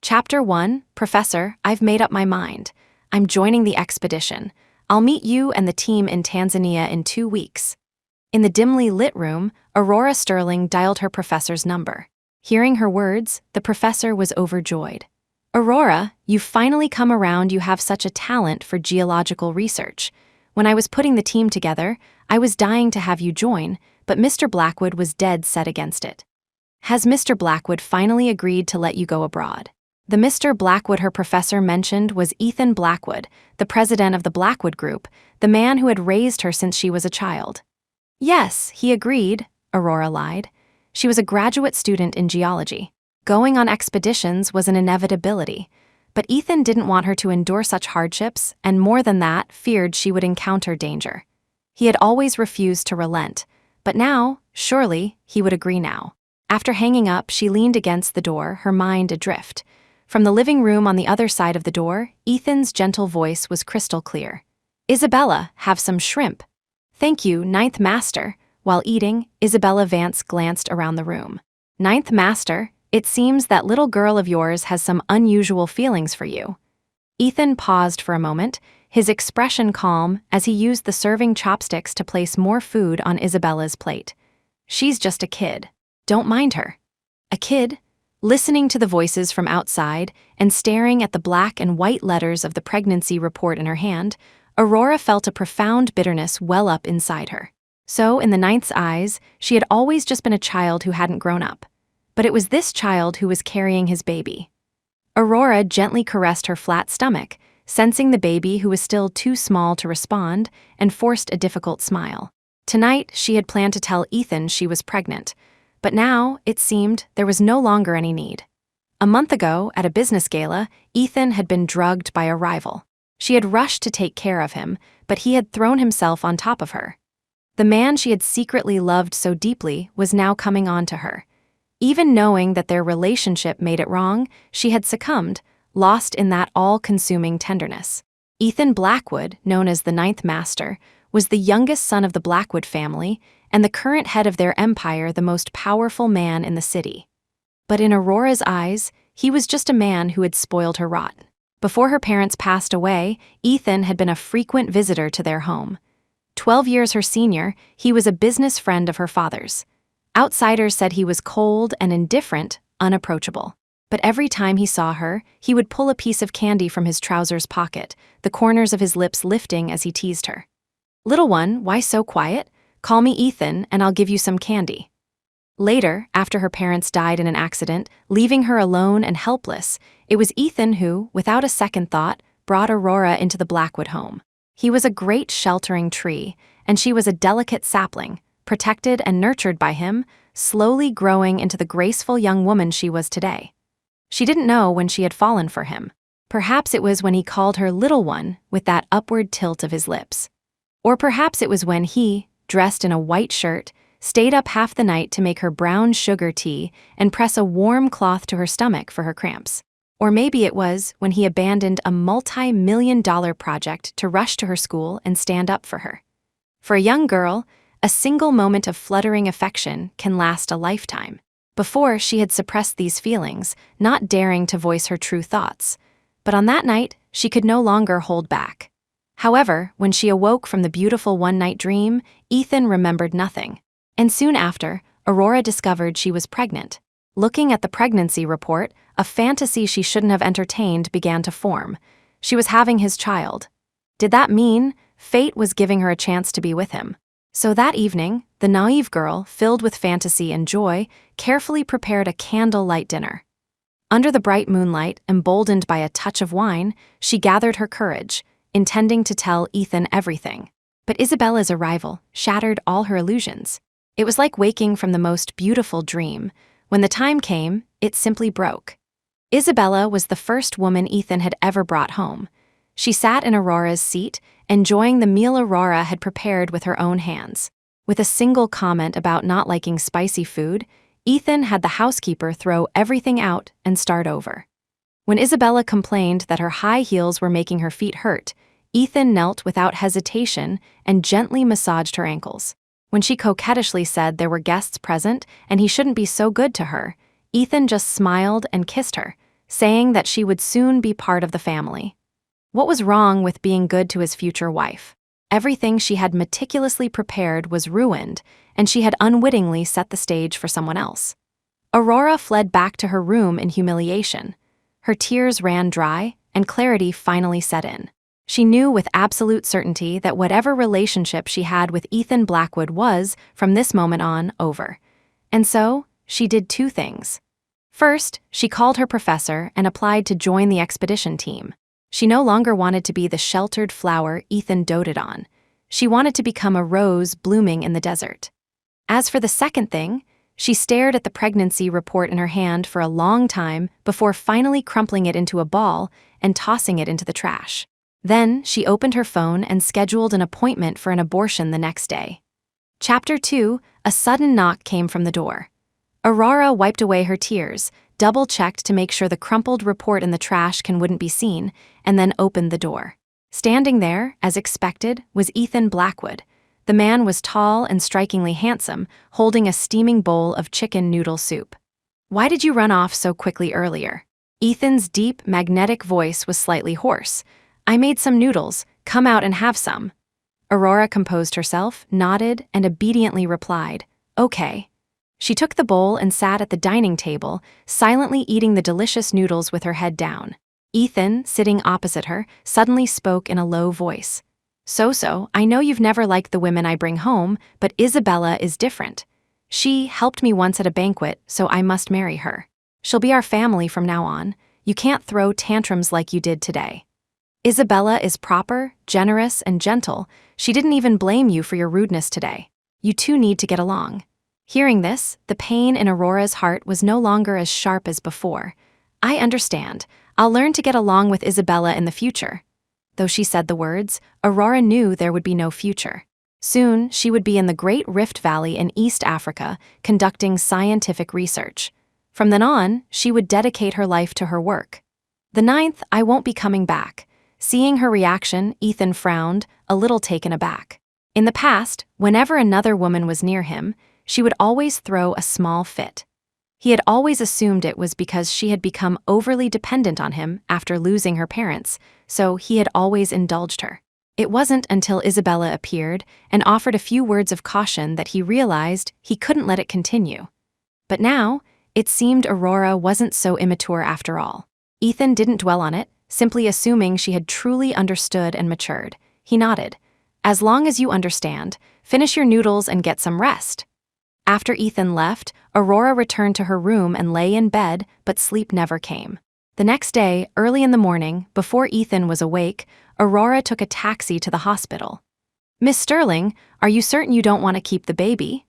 Chapter 1, Professor, I've made up my mind. I'm joining the expedition. I'll meet you and the team in Tanzania in 2 weeks. In the dimly lit room, Aurora Sterling dialed her professor's number. Hearing her words, the professor was overjoyed. Aurora, you've finally come around. You have such a talent for geological research. When I was putting the team together, I was dying to have you join, but Mr. Blackwood was dead set against it. Has Mr. Blackwood finally agreed to let you go abroad? The Mr. Blackwood her professor mentioned was Ethan Blackwood, the president of the Blackwood Group, the man who had raised her since she was a child. Yes, he agreed, Aurora lied. She was a graduate student in geology. Going on expeditions was an inevitability, but Ethan didn't want her to endure such hardships, and more than that, feared she would encounter danger. He had always refused to relent, but now, surely, he would agree now. After hanging up, she leaned against the door, her mind adrift. From the living room on the other side of the door, Ethan's gentle voice was crystal clear. Isabella, have some shrimp. Thank you, Ninth Master. While eating, Isabella Vance glanced around the room. Ninth Master, it seems that little girl of yours has some unusual feelings for you. Ethan paused for a moment, his expression calm as he used the serving chopsticks to place more food on Isabella's plate. She's just a kid. Don't mind her. A kid? Listening to the voices from outside and staring at the black and white letters of the pregnancy report in her hand, Aurora felt a profound bitterness well up inside her. So, in the Ninth's eyes, she had always just been a child who hadn't grown up. But it was this child who was carrying his baby. Aurora gently caressed her flat stomach, sensing the baby who was still too small to respond, and forced a difficult smile. Tonight, she had planned to tell Ethan she was pregnant. But now, it seemed, there was no longer any need. A month ago, at a business gala, Ethan had been drugged by a rival. She had rushed to take care of him, but he had thrown himself on top of her. The man she had secretly loved so deeply was now coming on to her. Even knowing that their relationship made it wrong, she had succumbed, lost in that all-consuming tenderness. Ethan Blackwood, known as the Ninth Master, was the youngest son of the Blackwood family, and the current head of their empire, the most powerful man in the city. But in Aurora's eyes, he was just a man who had spoiled her rotten. Before her parents passed away, Ethan had been a frequent visitor to their home. 12 years her senior, he was a business friend of her father's. Outsiders said he was cold and indifferent, unapproachable. But every time he saw her, he would pull a piece of candy from his trousers pocket, the corners of his lips lifting as he teased her. "Little one, why so quiet? Call me Ethan, and I'll give you some candy." Later, after her parents died in an accident, leaving her alone and helpless, it was Ethan who, without a second thought, brought Aurora into the Blackwood home. He was a great sheltering tree, and she was a delicate sapling, protected and nurtured by him, slowly growing into the graceful young woman she was today. She didn't know when she had fallen for him. Perhaps it was when he called her little one with that upward tilt of his lips. Or perhaps it was when he, dressed in a white shirt, stayed up half the night to make her brown sugar tea and press a warm cloth to her stomach for her cramps. Or maybe it was when he abandoned a multi-million-dollar project to rush to her school and stand up for her. For a young girl, a single moment of fluttering affection can last a lifetime. Before, she had suppressed these feelings, not daring to voice her true thoughts. But on that night, she could no longer hold back. However, when she awoke from the beautiful one-night dream, Ethan remembered nothing. And soon after, Aurora discovered she was pregnant. Looking at the pregnancy report, a fantasy she shouldn't have entertained began to form. She was having his child. Did that mean fate was giving her a chance to be with him? So that evening, the naive girl, filled with fantasy and joy, carefully prepared a candlelight dinner. Under the bright moonlight, emboldened by a touch of wine, she gathered her courage, intending to tell Ethan everything. But Isabella's arrival shattered all her illusions. It was like waking from the most beautiful dream. When the time came, it simply broke. Isabella was the first woman Ethan had ever brought home. She sat in Aurora's seat, enjoying the meal Aurora had prepared with her own hands. With a single comment about not liking spicy food, Ethan had the housekeeper throw everything out and start over. When Isabella complained that her high heels were making her feet hurt, Ethan knelt without hesitation and gently massaged her ankles. When she coquettishly said there were guests present and he shouldn't be so good to her, Ethan just smiled and kissed her, saying that she would soon be part of the family. What was wrong with being good to his future wife? Everything she had meticulously prepared was ruined, and she had unwittingly set the stage for someone else. Aurora fled back to her room in humiliation. Her tears ran dry, and clarity finally set in. She knew with absolute certainty that whatever relationship she had with Ethan Blackwood was, from this moment on, over. And so, she did two things. First, she called her professor and applied to join the expedition team. She no longer wanted to be the sheltered flower Ethan doted on. She wanted to become a rose blooming in the desert. As for the second thing, she stared at the pregnancy report in her hand for a long time before finally crumpling it into a ball and tossing it into the trash. Then, she opened her phone and scheduled an appointment for an abortion the next day. Chapter 2, a sudden knock came from the door. Aurora wiped away her tears, double-checked to make sure the crumpled report in the trash can wouldn't be seen, and then opened the door. Standing there, as expected, was Ethan Blackwood. The man was tall and strikingly handsome, holding a steaming bowl of chicken noodle soup. "Why did you run off so quickly earlier?" Ethan's deep, magnetic voice was slightly hoarse. "I made some noodles. Come out and have some." Aurora composed herself, nodded, and obediently replied, "Okay." She took the bowl and sat at the dining table, silently eating the delicious noodles with her head down. Ethan, sitting opposite her, suddenly spoke in a low voice. So, I know you've never liked the women I bring home, but Isabella is different. She helped me once at a banquet, so I must marry her. She'll be our family from now on. You can't throw tantrums like you did today. Isabella is proper, generous, and gentle. She didn't even blame you for your rudeness today. You two need to get along." Hearing this, the pain in Aurora's heart was no longer as sharp as before. "I understand. I'll learn to get along with Isabella in the future." Though she said the words, Aurora knew there would be no future. Soon, she would be in the Great Rift Valley in East Africa, conducting scientific research. From then on, she would dedicate her life to her work. "The 9th, I won't be coming back." Seeing her reaction, Ethan frowned, a little taken aback. In the past, whenever another woman was near him, she would always throw a small fit. He had always assumed it was because she had become overly dependent on him after losing her parents, so he had always indulged her. It wasn't until Isabella appeared and offered a few words of caution that he realized he couldn't let it continue. But now, it seemed Aurora wasn't so immature after all. Ethan didn't dwell on it, simply assuming she had truly understood and matured. He nodded. "As long as you understand, finish your noodles and get some rest." After Ethan left, Aurora returned to her room and lay in bed, but sleep never came. The next day, early in the morning, before Ethan was awake, Aurora took a taxi to the hospital. "Miss Sterling, are you certain you don't want to keep the baby?"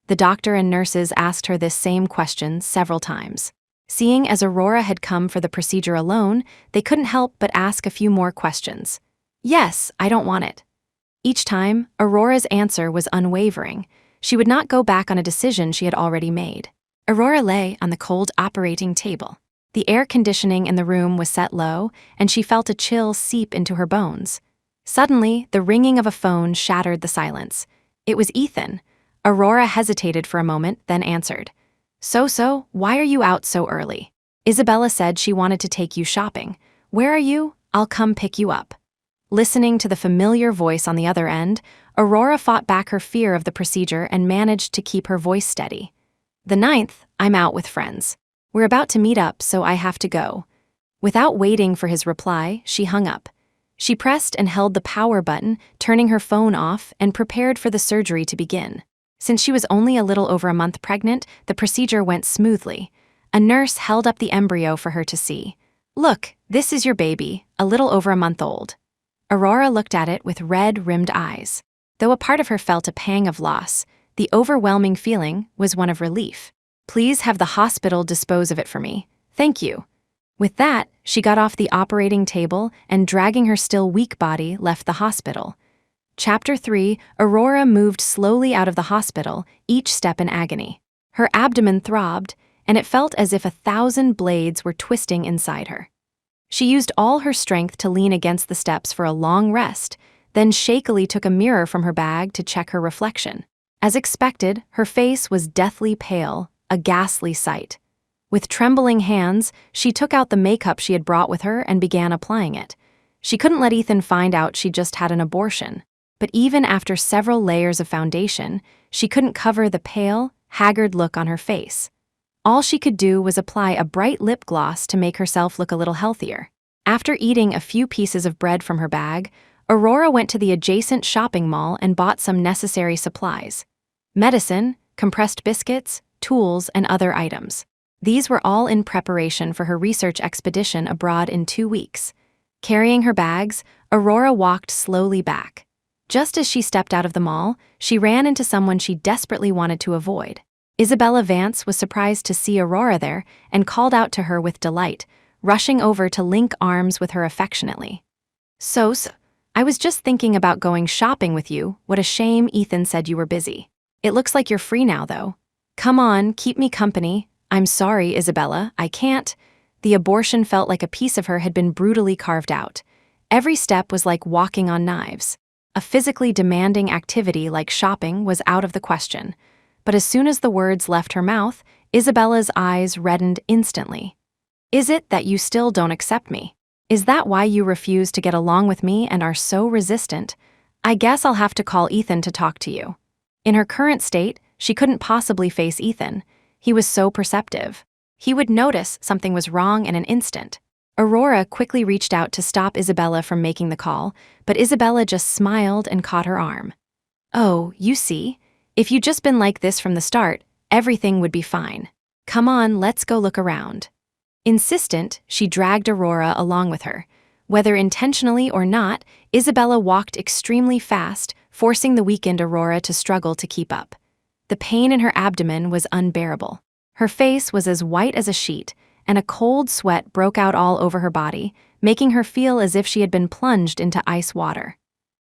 The doctor and nurses asked her this same question several times. Seeing as Aurora had come for the procedure alone, they couldn't help but ask a few more questions. "Yes, I don't want it." Each time, Aurora's answer was unwavering. She would not go back on a decision she had already made. Aurora lay on the cold operating table. The air conditioning in the room was set low, and she felt a chill seep into her bones. Suddenly, the ringing of a phone shattered the silence. It was Ethan. Aurora hesitated for a moment, then answered. So, why are you out so early?" "Isabella said she wanted to take you shopping. Where are you? I'll come pick you up." Listening to the familiar voice on the other end, Aurora fought back her fear of the procedure and managed to keep her voice steady. "The 9th, I'm out with friends. We're about to meet up, so I have to go." Without waiting for his reply, she hung up. She pressed and held the power button, turning her phone off, and prepared for the surgery to begin. Since she was only a little over a month pregnant, the procedure went smoothly. A nurse held up the embryo for her to see. "Look, this is your baby, a little over a month old." Aurora looked at it with red-rimmed eyes. Though a part of her felt a pang of loss, the overwhelming feeling was one of relief. "Please have the hospital dispose of it for me. Thank you." With that, she got off the operating table and, dragging her still weak body, left the hospital. Chapter 3, Aurora moved slowly out of the hospital, each step in agony. Her abdomen throbbed, and it felt as if 1,000 blades were twisting inside her. She used all her strength to lean against the steps for a long rest, then shakily took a mirror from her bag to check her reflection. As expected, her face was deathly pale, a ghastly sight. With trembling hands, she took out the makeup she had brought with her and began applying it. She couldn't let Ethan find out she just had an abortion. But even after several layers of foundation, she couldn't cover the pale, haggard look on her face. All she could do was apply a bright lip gloss to make herself look a little healthier. After eating a few pieces of bread from her bag, Aurora went to the adjacent shopping mall and bought some necessary supplies: medicine, compressed biscuits, tools, and other items. These were all in preparation for her research expedition abroad in 2 weeks. Carrying her bags, Aurora walked slowly back. Just as she stepped out of the mall, she ran into someone she desperately wanted to avoid. Isabella Vance was surprised to see Aurora there and called out to her with delight, rushing over to link arms with her affectionately. "Sos, I was just thinking about going shopping with you. What a shame Ethan said you were busy. It looks like you're free now, though. Come on, keep me company." "I'm sorry, Isabella, I can't." The abortion felt like a piece of her had been brutally carved out. Every step was like walking on knives. A physically demanding activity like shopping was out of the question. But as soon as the words left her mouth, Isabella's eyes reddened instantly. "Is it that you still don't accept me? Is that why you refuse to get along with me and are so resistant? I guess I'll have to call Ethan to talk to you." In her current state, she couldn't possibly face Ethan. He was so perceptive. He would notice something was wrong in an instant. Aurora quickly reached out to stop Isabella from making the call, but Isabella just smiled and caught her arm. "Oh, you see, if you'd just been like this from the start, everything would be fine. Come on, let's go look around." Insistent, she dragged Aurora along with her. Whether intentionally or not, Isabella walked extremely fast, forcing the weakened Aurora to struggle to keep up. The pain in her abdomen was unbearable. Her face was as white as a sheet, and a cold sweat broke out all over her body, making her feel as if she had been plunged into ice water.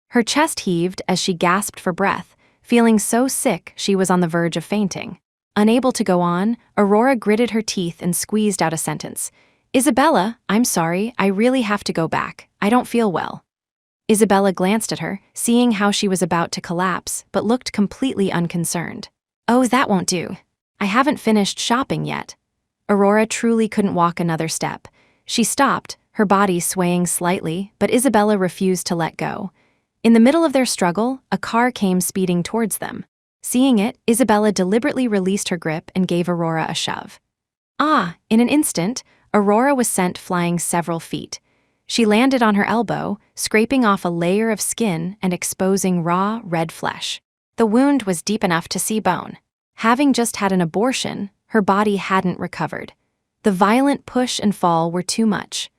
Her chest heaved as she gasped for breath, feeling so sick she was on the verge of fainting. Unable to go on, Aurora gritted her teeth and squeezed out a sentence. "Isabella, I'm sorry, I really have to go back. I don't feel well." Isabella glanced at her, seeing how she was about to collapse, but looked completely unconcerned. "Oh, that won't do. I haven't finished shopping yet." Aurora truly couldn't walk another step. She stopped, her body swaying slightly, but Isabella refused to let go. In the middle of their struggle, a car came speeding towards them. Seeing it, Isabella deliberately released her grip and gave Aurora a shove. In an instant, Aurora was sent flying several feet. She landed on her elbow, scraping off a layer of skin and exposing raw, red flesh. The wound was deep enough to see bone. Having just had an abortion, her body hadn't recovered. The violent push and fall were too much.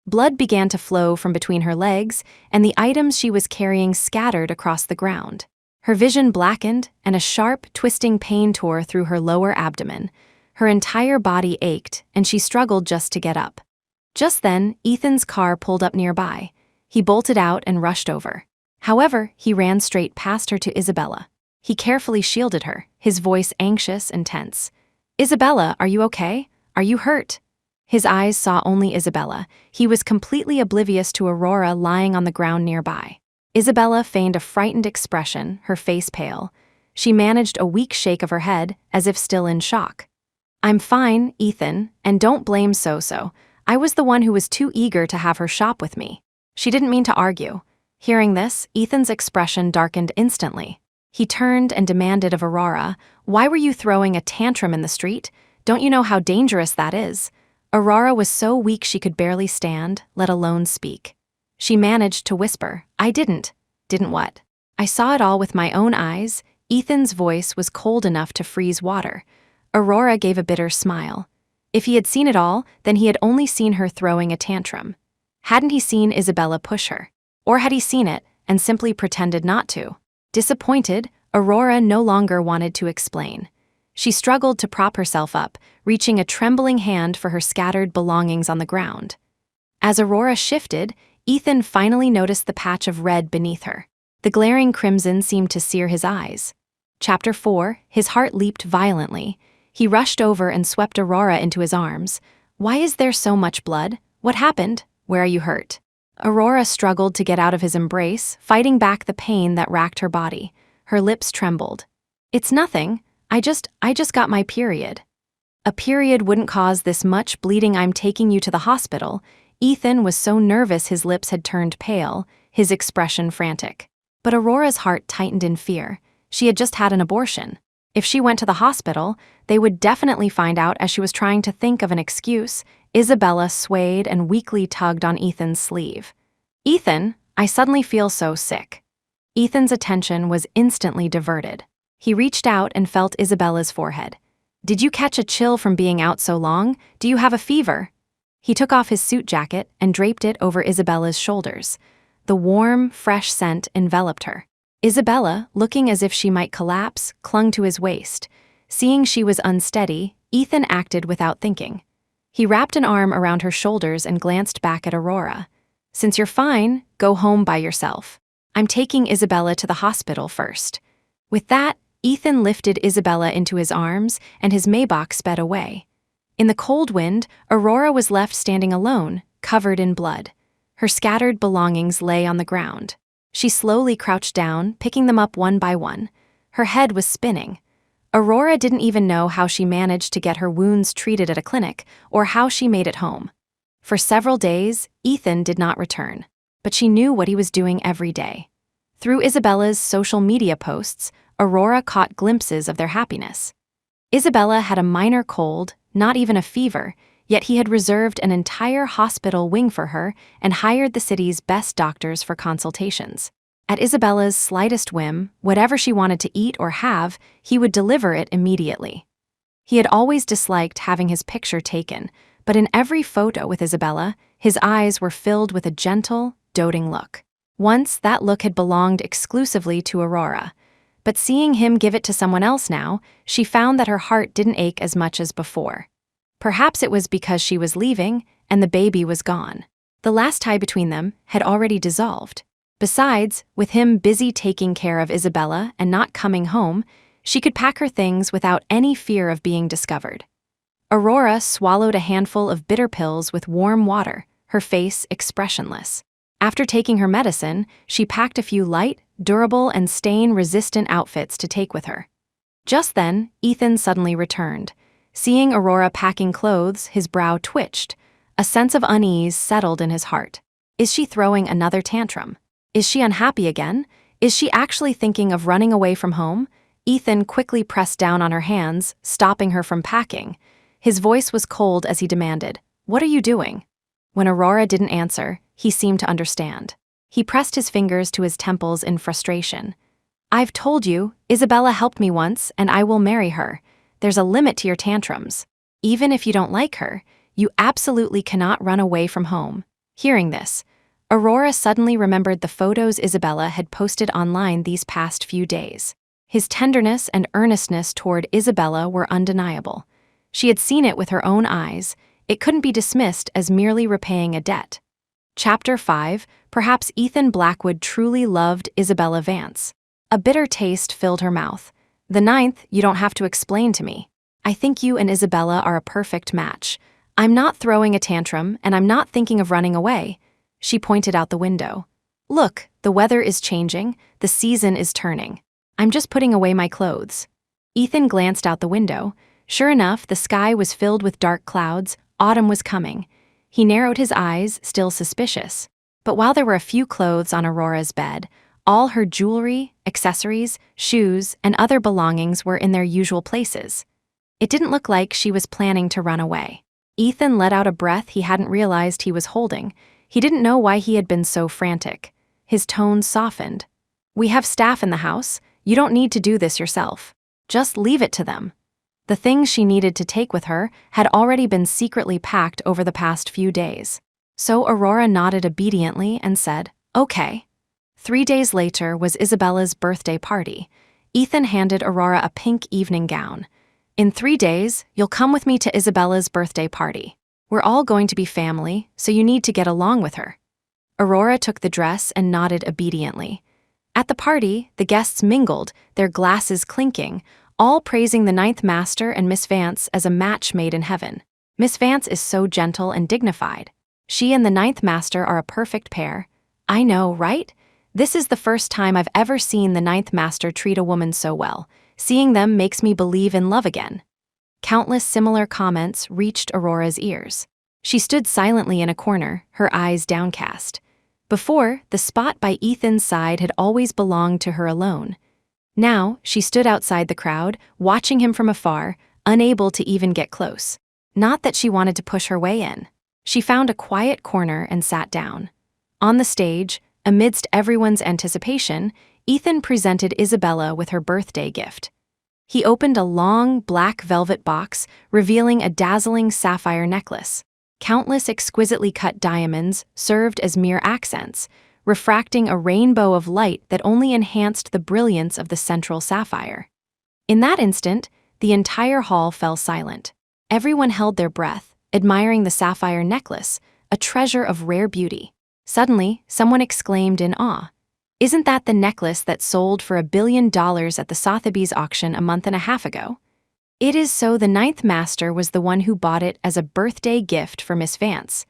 Blood began to flow from between her legs, and the items she was carrying scattered across the ground. Her vision blackened, and a sharp, twisting pain tore through her lower abdomen. Her entire body ached, and she struggled just to get up. Just then, Ethan's car pulled up nearby. He bolted out and rushed over. However, he ran straight past her to Isabella. He carefully shielded her, his voice anxious and tense. "Isabella, are you okay? Are you hurt?" His eyes saw only Isabella. He was completely oblivious to Aurora lying on the ground nearby. Isabella feigned a frightened expression, her face pale. She managed a weak shake of her head, as if still in shock. "I'm fine, Ethan, and don't blame Soso. I was the one who was too eager to have her shop with me." She didn't mean to argue. Hearing this, Ethan's expression darkened instantly. He turned and demanded of Aurora, "Why were you throwing a tantrum in the street? Don't you know how dangerous that is?" Aurora was so weak she could barely stand, let alone speak. She managed to whisper, "I didn't." "Didn't what?" "I saw it all with my own eyes." Ethan's voice was cold enough to freeze water. Aurora gave a bitter smile. If he had seen it all, then he had only seen her throwing a tantrum. Hadn't he seen Isabella push her? Or had he seen it and simply pretended not to? Disappointed, Aurora no longer wanted to explain. She struggled to prop herself up, reaching a trembling hand for her scattered belongings on the ground. As Aurora shifted, Ethan finally noticed the patch of red beneath her. The glaring crimson seemed to sear his eyes. Chapter 4, his heart leaped violently. He rushed over and swept Aurora into his arms. "Why is there so much blood? What happened? Where are you hurt?" Aurora struggled to get out of his embrace, fighting back the pain that racked her body. Her lips trembled. "It's nothing. I just got my period." A period wouldn't cause this much bleeding. I'm taking you to the hospital. Ethan was so nervous his lips had turned pale, his expression frantic. But Aurora's heart tightened in fear. She had just had an abortion. If she went to the hospital, they would definitely find out. As she was trying to think of an excuse, Isabella swayed and weakly tugged on Ethan's sleeve. "Ethan, I suddenly feel so sick." Ethan's attention was instantly diverted. He reached out and felt Isabella's forehead. "Did you catch a chill from being out so long? Do you have a fever?" He took off his suit jacket and draped it over Isabella's shoulders. The warm, fresh scent enveloped her. Isabella, looking as if she might collapse, clung to his waist. Seeing she was unsteady, Ethan acted without thinking. He wrapped an arm around her shoulders and glanced back at Aurora. "Since you're fine, go home by yourself. I'm taking Isabella to the hospital first." With that, Ethan lifted Isabella into his arms and his Maybach sped away. In the cold wind, Aurora was left standing alone, covered in blood. Her scattered belongings lay on the ground. She slowly crouched down, picking them up one by one. Her head was spinning. Aurora didn't even know how she managed to get her wounds treated at a clinic or how she made it home. For several days, Ethan did not return, but she knew what he was doing every day. Through Isabella's social media posts, Aurora caught glimpses of their happiness. Isabella had a minor cold, not even a fever, yet he had reserved an entire hospital wing for her and hired the city's best doctors for consultations. At Isabella's slightest whim, whatever she wanted to eat or have, he would deliver it immediately. He had always disliked having his picture taken, but in every photo with Isabella, his eyes were filled with a gentle, doting look. Once, that look had belonged exclusively to Aurora, but seeing him give it to someone else now, she found that her heart didn't ache as much as before. Perhaps it was because she was leaving and the baby was gone. The last tie between them had already dissolved. Besides, with him busy taking care of Isabella and not coming home, she could pack her things without any fear of being discovered. Aurora swallowed a handful of bitter pills with warm water, her face expressionless. After taking her medicine, she packed a few light, durable, and stain-resistant outfits to take with her. Just then, Ethan suddenly returned. Seeing Aurora packing clothes, his brow twitched. A sense of unease settled in his heart. Is she throwing another tantrum? Is she unhappy again? Is she actually thinking of running away from home? Ethan quickly pressed down on her hands, stopping her from packing. His voice was cold as he demanded, "What are you doing?" When Aurora didn't answer, he seemed to understand. He pressed his fingers to his temples in frustration. "I've told you, Isabella helped me once, and I will marry her. There's a limit to your tantrums. Even if you don't like her, you absolutely cannot run away from home." Hearing this, Aurora suddenly remembered the photos Isabella had posted online these past few days. His tenderness and earnestness toward Isabella were undeniable. She had seen it with her own eyes. It couldn't be dismissed as merely repaying a debt. Chapter 5, Perhaps Ethan Blackwood truly loved Isabella Vance. A bitter taste filled her mouth. "The 9th, you don't have to explain to me. I think you and Isabella are a perfect match. I'm not throwing a tantrum, and I'm not thinking of running away." She pointed out the window. "Look, the weather is changing, the season is turning. I'm just putting away my clothes." Ethan glanced out the window. Sure enough, the sky was filled with dark clouds. Autumn was coming. He narrowed his eyes, still suspicious. But while there were a few clothes on Aurora's bed, all her jewelry, accessories, shoes, and other belongings were in their usual places. It didn't look like she was planning to run away. Ethan let out a breath he hadn't realized he was holding. He didn't know why he had been so frantic. His tone softened. "We have staff in the house. You don't need to do this yourself. Just leave it to them." The things she needed to take with her had already been secretly packed over the past few days. So Aurora nodded obediently and said, "Okay." 3 days later was Isabella's birthday party. Ethan handed Aurora a pink evening gown. "In 3 days, you'll come with me to Isabella's birthday party. We're all going to be family, so you need to get along with her." Aurora took the dress and nodded obediently. At the party, the guests mingled, their glasses clinking, all praising the 9th Master and Miss Vance as a match made in heaven. Miss Vance is so gentle and dignified. She and the 9th Master are a perfect pair. I know, right? This is the first time I've ever seen the 9th Master treat a woman so well. Seeing them makes me believe in love again. Countless similar comments reached Aurora's ears. She stood silently in a corner, her eyes downcast. Before, the spot by Ethan's side had always belonged to her alone. Now, she stood outside the crowd, watching him from afar, unable to even get close. Not that she wanted to push her way in. She found a quiet corner and sat down. On the stage, amidst everyone's anticipation, Ethan presented Isabella with her birthday gift. He opened a long, black velvet box, revealing a dazzling sapphire necklace. Countless exquisitely cut diamonds served as mere accents, refracting a rainbow of light that only enhanced the brilliance of the central sapphire. In that instant, the entire hall fell silent. Everyone held their breath, admiring the sapphire necklace, a treasure of rare beauty. Suddenly, someone exclaimed in awe, "Isn't that the necklace that sold for $1 billion at the Sotheby's auction a month and a half ago?" It is so. The ninth master was the one who bought it as a birthday gift for Miss Vance.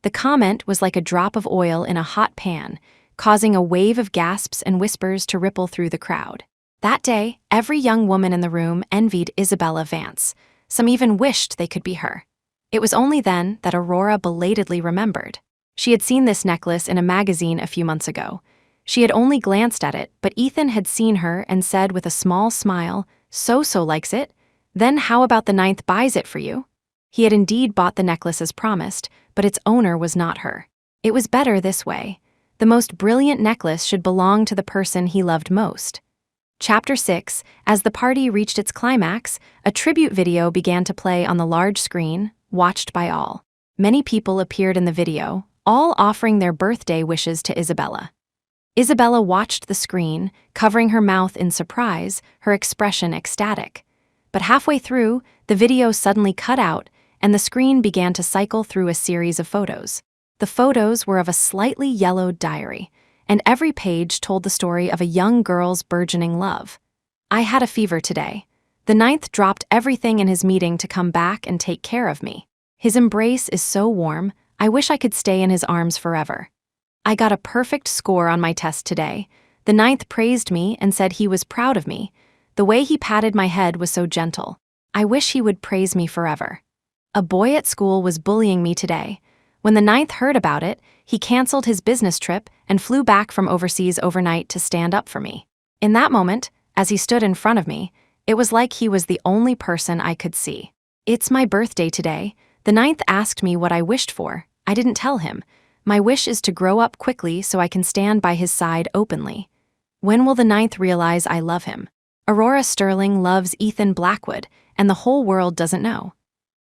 The comment was like a drop of oil in a hot pan, causing a wave of gasps and whispers to ripple through the crowd. That day, every young woman in the room envied Isabella Vance. Some even wished they could be her. It was only then that Aurora belatedly remembered. She had seen this necklace in a magazine a few months ago. She had only glanced at it, but Ethan had seen her and said with a small smile, "So likes it? Then how about the ninth buys it for you?" He had indeed bought the necklace as promised, but its owner was not her. It was better this way. The most brilliant necklace should belong to the person he loved most. Chapter 6, as the party reached its climax, a tribute video began to play on the large screen, watched by all. Many people appeared in the video, all offering their birthday wishes to Isabella. Isabella watched the screen, covering her mouth in surprise, her expression ecstatic. But halfway through, the video suddenly cut out, and the screen began to cycle through a series of photos. The photos were of a slightly yellowed diary, and every page told the story of a young girl's burgeoning love. "I had a fever today. The ninth dropped everything in his meeting to come back and take care of me. His embrace is so warm, I wish I could stay in his arms forever. I got a perfect score on my test today. The ninth praised me and said he was proud of me. The way he patted my head was so gentle. I wish he would praise me forever. A boy at school was bullying me today. When the ninth heard about it, he canceled his business trip and flew back from overseas overnight to stand up for me. In that moment, as he stood in front of me, it was like he was the only person I could see. It's my birthday today. The ninth asked me what I wished for. I didn't tell him. My wish is to grow up quickly so I can stand by his side openly. When will the ninth realize I love him? Aurora Sterling loves Ethan Blackwood, and the whole world doesn't know."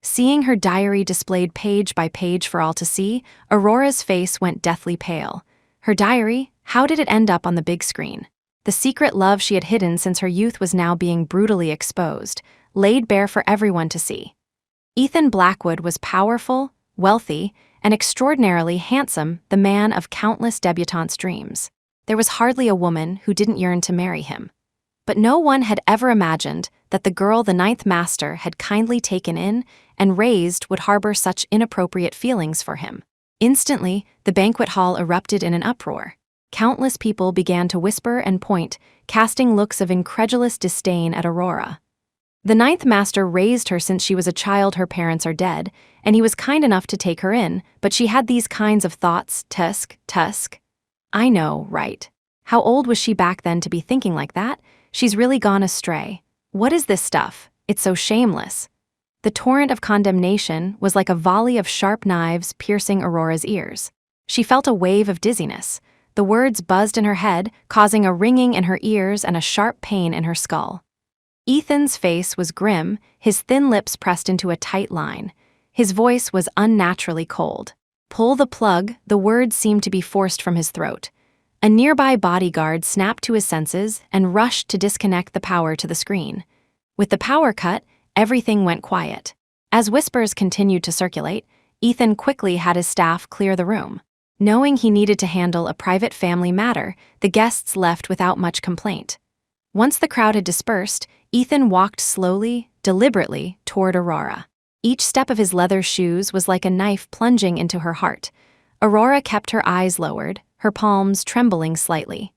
Seeing her diary displayed page by page for all to see, Aurora's face went deathly pale. Her diary, how did it end up on the big screen? The secret love she had hidden since her youth was now being brutally exposed, laid bare for everyone to see. Ethan Blackwood was powerful, wealthy, and extraordinarily handsome, the man of countless debutantes' dreams. There was hardly a woman who didn't yearn to marry him. But no one had ever imagined that the girl the ninth master had kindly taken in and raised would harbor such inappropriate feelings for him. Instantly, the banquet hall erupted in an uproar. Countless people began to whisper and point, casting looks of incredulous disdain at Aurora. The ninth master raised her since she was a child. Her parents are dead, and he was kind enough to take her in, but she had these kinds of thoughts, tusk. I know, right? How old was she back then to be thinking like that? She's really gone astray. What is this stuff? It's so shameless. The torrent of condemnation was like a volley of sharp knives piercing Aurora's ears. She felt a wave of dizziness. The words buzzed in her head, causing a ringing in her ears and a sharp pain in her skull. Ethan's face was grim, his thin lips pressed into a tight line. His voice was unnaturally cold. "Pull the plug," the words seemed to be forced from his throat. A nearby bodyguard snapped to his senses and rushed to disconnect the power to the screen. With the power cut, everything went quiet. As whispers continued to circulate, Ethan quickly had his staff clear the room. Knowing he needed to handle a private family matter, the guests left without much complaint. Once the crowd had dispersed, Ethan walked slowly, deliberately, toward Aurora. Each step of his leather shoes was like a knife plunging into her heart. Aurora kept her eyes lowered, her palms trembling slightly.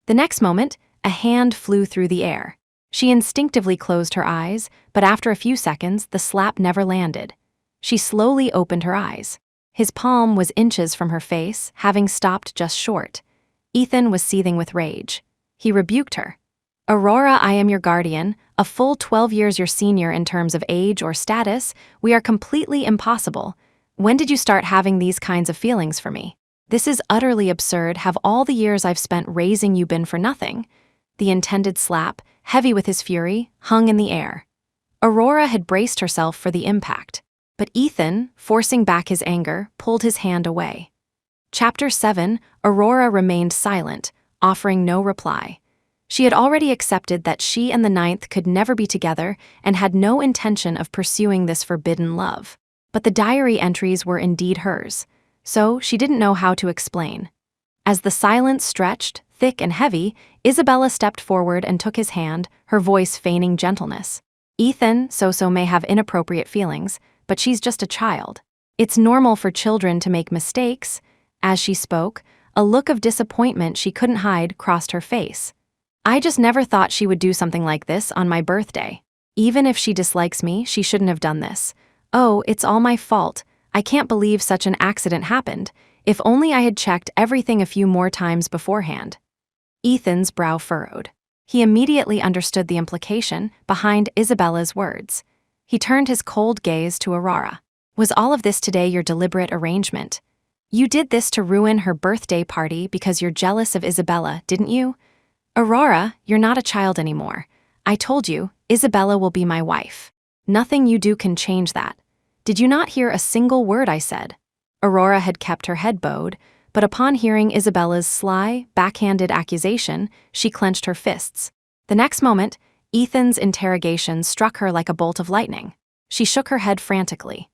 The next moment, a hand flew through the air. She instinctively closed her eyes, but after a few seconds, the slap never landed. She slowly opened her eyes. His palm was inches from her face, having stopped just short. Ethan was seething with rage. He rebuked her. "Aurora, I am your guardian, a full 12 years your senior in terms of age or status. We are completely impossible. When did you start having these kinds of feelings for me? This is utterly absurd. Have all the years I've spent raising you been for nothing?" The intended slap, heavy with his fury, hung in the air. Aurora had braced herself for the impact, but Ethan, forcing back his anger, pulled his hand away. Chapter 7, Aurora remained silent, offering no reply. She had already accepted that she and the ninth could never be together and had no intention of pursuing this forbidden love. But the diary entries were indeed hers, so she didn't know how to explain. As the silence stretched, thick and heavy, Isabella stepped forward and took his hand, her voice feigning gentleness. "Ethan, so may have inappropriate feelings, but she's just a child. It's normal for children to make mistakes." As she spoke, a look of disappointment she couldn't hide crossed her face. "I just never thought she would do something like this on my birthday. Even if she dislikes me, she shouldn't have done this. Oh, it's all my fault. I can't believe such an accident happened. If only I had checked everything a few more times beforehand." Ethan's brow furrowed. He immediately understood the implication behind Isabella's words. He turned his cold gaze to Aurora. "Was all of this today your deliberate arrangement? You did this to ruin her birthday party because you're jealous of Isabella, didn't you? Aurora, you're not a child anymore. I told you, Isabella will be my wife. Nothing you do can change that. Did you not hear a single word I said?" Aurora had kept her head bowed, but upon hearing Isabella's sly, backhanded accusation, she clenched her fists. The next moment, Ethan's interrogation struck her like a bolt of lightning. She shook her head frantically.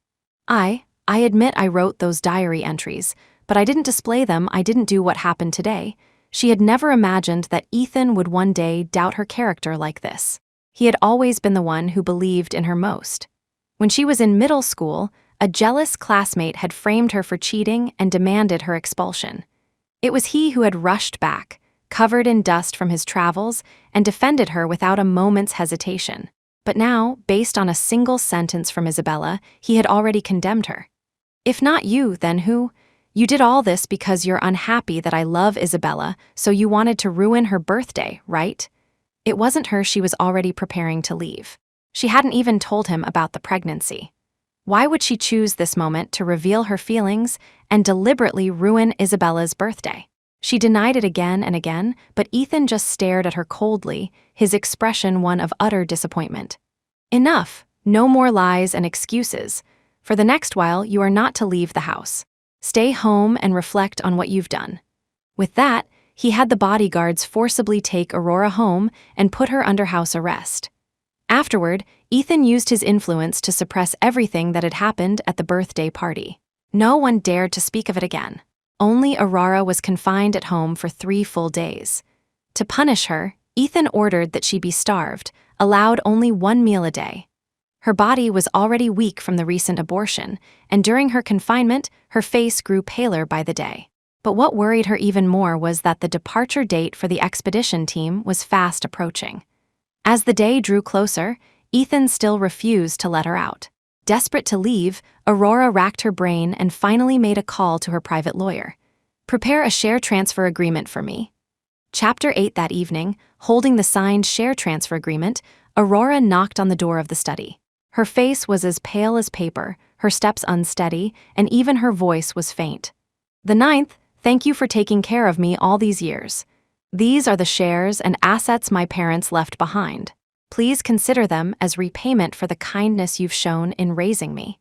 I admit I wrote those diary entries, but I didn't display them. I didn't do what happened today." She had never imagined that Ethan would one day doubt her character like this. He had always been the one who believed in her most. When she was in middle school, a jealous classmate had framed her for cheating and demanded her expulsion. It was he who had rushed back, covered in dust from his travels, and defended her without a moment's hesitation. But now, based on a single sentence from Isabella, he had already condemned her. "If not you, then who? You did all this because you're unhappy that I love Isabella, so you wanted to ruin her birthday, right?" It wasn't her. She was already preparing to leave. She hadn't even told him about the pregnancy. Why would she choose this moment to reveal her feelings and deliberately ruin Isabella's birthday? She denied it again and again, but Ethan just stared at her coldly, his expression one of utter disappointment. "Enough. No more lies and excuses. For the next while, you are not to leave the house. Stay home and reflect on what you've done." With that, he had the bodyguards forcibly take Aurora home and put her under house arrest. Afterward, Ethan used his influence to suppress everything that had happened at the birthday party. No one dared to speak of it again. Only Aurora was confined at home for 3 full days. To punish her, Ethan ordered that she be starved, allowed only 1 meal a day. Her body was already weak from the recent abortion, and during her confinement, her face grew paler by the day. But what worried her even more was that the departure date for the expedition team was fast approaching. As the day drew closer, Ethan still refused to let her out. Desperate to leave, Aurora racked her brain and finally made a call to her private lawyer. "Prepare a share transfer agreement for me." Chapter 8 That evening, holding the signed share transfer agreement, Aurora knocked on the door of the study. Her face was as pale as paper, her steps unsteady, and even her voice was faint. "The ninth, thank you for taking care of me all these years. These are the shares and assets my parents left behind. Please consider them as repayment for the kindness you've shown in raising me.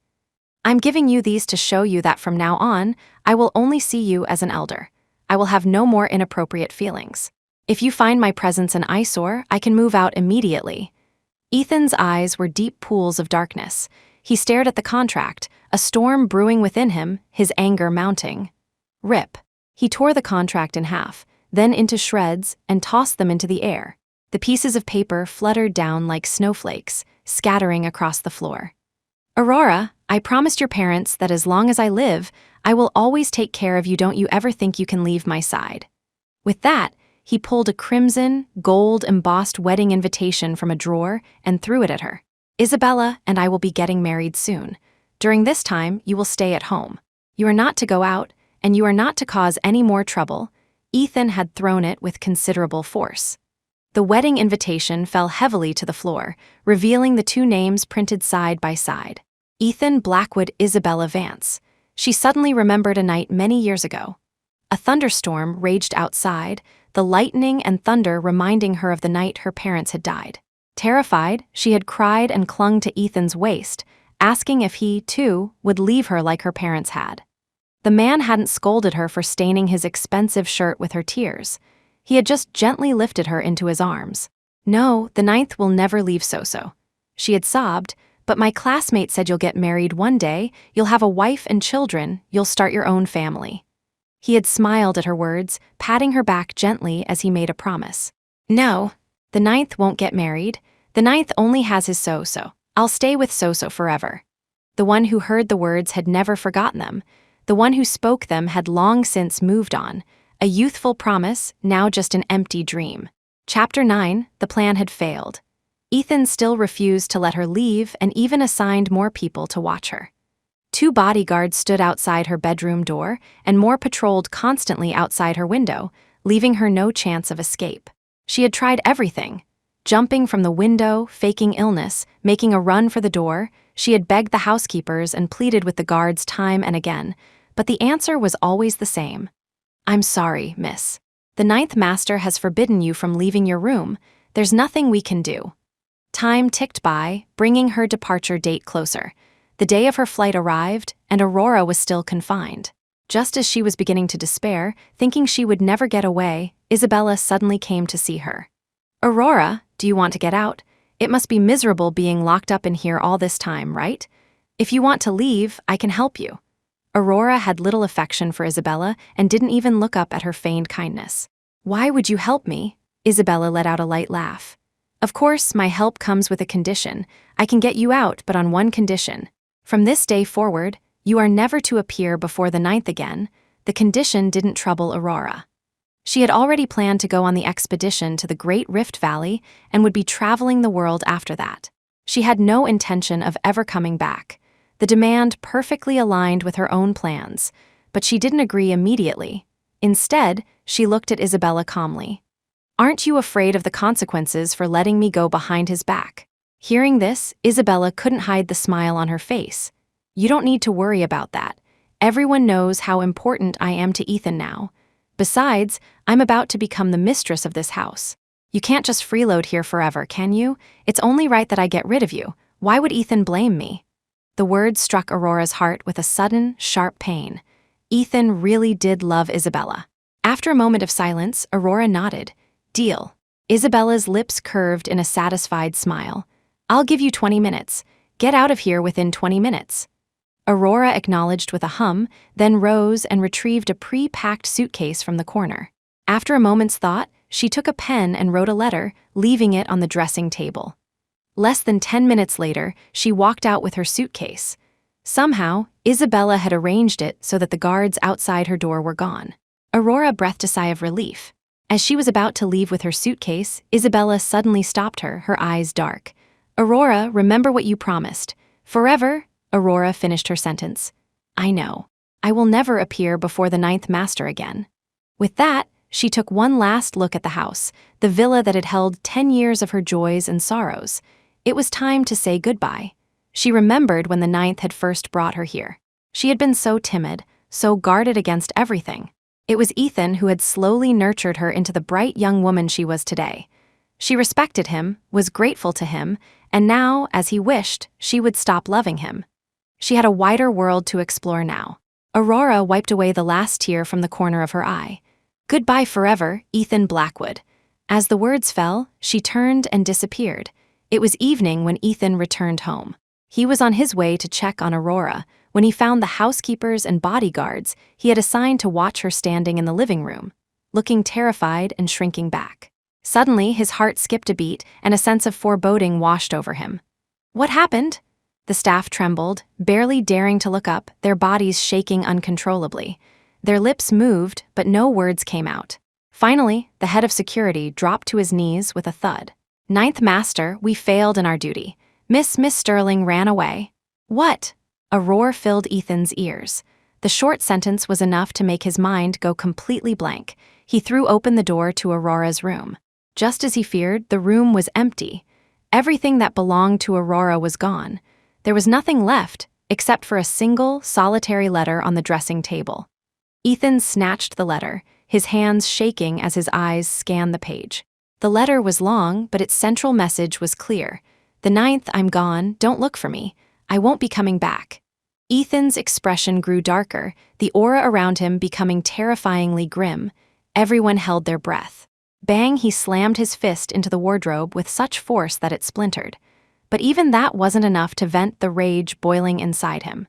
I'm giving you these to show you that from now on, I will only see you as an elder. I will have no more inappropriate feelings. If you find my presence an eyesore, I can move out immediately." Ethan's eyes were deep pools of darkness. He stared at the contract, a storm brewing within him, his anger mounting. Rip. He tore the contract in half, then into shreds, and tossed them into the air. The pieces of paper fluttered down like snowflakes, scattering across the floor. "Aurora, I promised your parents that as long as I live, I will always take care of you. Don't you ever think you can leave my side." With that, He pulled a crimson, gold-embossed wedding invitation from a drawer and threw it at her. "Isabella and I will be getting married soon. During this time, you will stay at home. You are not to go out, and you are not to cause any more trouble." Ethan had thrown it with considerable force. The wedding invitation fell heavily to the floor, revealing the two names printed side by side. Ethan Blackwood, Isabella Vance. She suddenly remembered a night many years ago. A thunderstorm raged outside, the lightning and thunder reminding her of the night her parents had died. Terrified, she had cried and clung to Ethan's waist, asking if he, too, would leave her like her parents had. The man hadn't scolded her for staining his expensive shirt with her tears. He had just gently lifted her into his arms. "No, the ninth will never leave So-So." She had sobbed, "But my classmate said you'll get married one day, you'll have a wife and children, you'll start your own family." He had smiled at her words, patting her back gently as he made a promise. "No, the ninth won't get married. The ninth only has his So-So. I'll stay with So-So forever." The one who heard the words had never forgotten them. The one who spoke them had long since moved on. A youthful promise, now just an empty dream. Chapter 9, the plan had failed. Ethan still refused to let her leave and even assigned more people to watch her. 2 bodyguards stood outside her bedroom door, and more patrolled constantly outside her window, leaving her no chance of escape. She had tried everything. Jumping from the window, faking illness, making a run for the door, she had begged the housekeepers and pleaded with the guards time and again, but the answer was always the same. "I'm sorry, miss. The ninth master has forbidden you from leaving your room. There's nothing we can do." Time ticked by, bringing her departure date closer. The day of her flight arrived, and Aurora was still confined. Just as she was beginning to despair, thinking she would never get away, Isabella suddenly came to see her. "Aurora, do you want to get out? It must be miserable being locked up in here all this time, right? If you want to leave, I can help you." Aurora had little affection for Isabella and didn't even look up at her feigned kindness. "Why would you help me?" Isabella let out a light laugh. "Of course, my help comes with a condition. I can get you out, but on one condition. From this day forward, you are never to appear before the ninth again." The condition didn't trouble Aurora. She had already planned to go on the expedition to the Great Rift Valley and would be traveling the world after that. She had no intention of ever coming back. The demand perfectly aligned with her own plans, but she didn't agree immediately. Instead, she looked at Isabella calmly. "Aren't you afraid of the consequences for letting me go behind his back?" Hearing this, Isabella couldn't hide the smile on her face. "You don't need to worry about that. Everyone knows how important I am to Ethan now. Besides, I'm about to become the mistress of this house. You can't just freeload here forever, can you? It's only right that I get rid of you. Why would Ethan blame me?" The words struck Aurora's heart with a sudden, sharp pain. Ethan really did love Isabella. After a moment of silence, Aurora nodded. "Deal." Isabella's lips curved in a satisfied smile. "I'll give you 20 minutes. Get out of here within 20 minutes. Aurora acknowledged with a hum, then rose and retrieved a pre-packed suitcase from the corner. After a moment's thought, she took a pen and wrote a letter, leaving it on the dressing table. Less than 10 minutes later, she walked out with her suitcase. Somehow, Isabella had arranged it so that the guards outside her door were gone. Aurora breathed a sigh of relief. As she was about to leave with her suitcase, Isabella suddenly stopped her, her eyes dark. "Aurora, remember what you promised. Forever," Aurora finished her sentence. "I know. I will never appear before the ninth master again." With that, she took one last look at the house, the villa that had held 10 years of her joys and sorrows. It was time to say goodbye. She remembered when the ninth had first brought her here. She had been so timid, so guarded against everything. It was Ethan who had slowly nurtured her into the bright young woman she was today. She respected him, was grateful to him, and now, as he wished, she would stop loving him. She had a wider world to explore now. Aurora wiped away the last tear from the corner of her eye. "Goodbye forever, Ethan Blackwood." As the words fell, she turned and disappeared. It was evening when Ethan returned home. He was on his way to check on Aurora when he found the housekeepers and bodyguards he had assigned to watch her standing in the living room, looking terrified and shrinking back. Suddenly, his heart skipped a beat and a sense of foreboding washed over him. "What happened?" The staff trembled, barely daring to look up, their bodies shaking uncontrollably. Their lips moved, but no words came out. Finally, the head of security dropped to his knees with a thud. "Ninth Master, we failed in our duty. Miss Sterling ran away." "What?" A roar filled Ethan's ears. The short sentence was enough to make his mind go completely blank. He threw open the door to Aurora's room. Just as he feared, the room was empty. Everything that belonged to Aurora was gone. There was nothing left, except for a single, solitary letter on the dressing table. Ethan snatched the letter, his hands shaking as his eyes scanned the page. The letter was long, but its central message was clear. "The 9th, I'm gone, don't look for me. I won't be coming back." Ethan's expression grew darker, the aura around him becoming terrifyingly grim. Everyone held their breath. Bang, he slammed his fist into the wardrobe with such force that it splintered. But even that wasn't enough to vent the rage boiling inside him.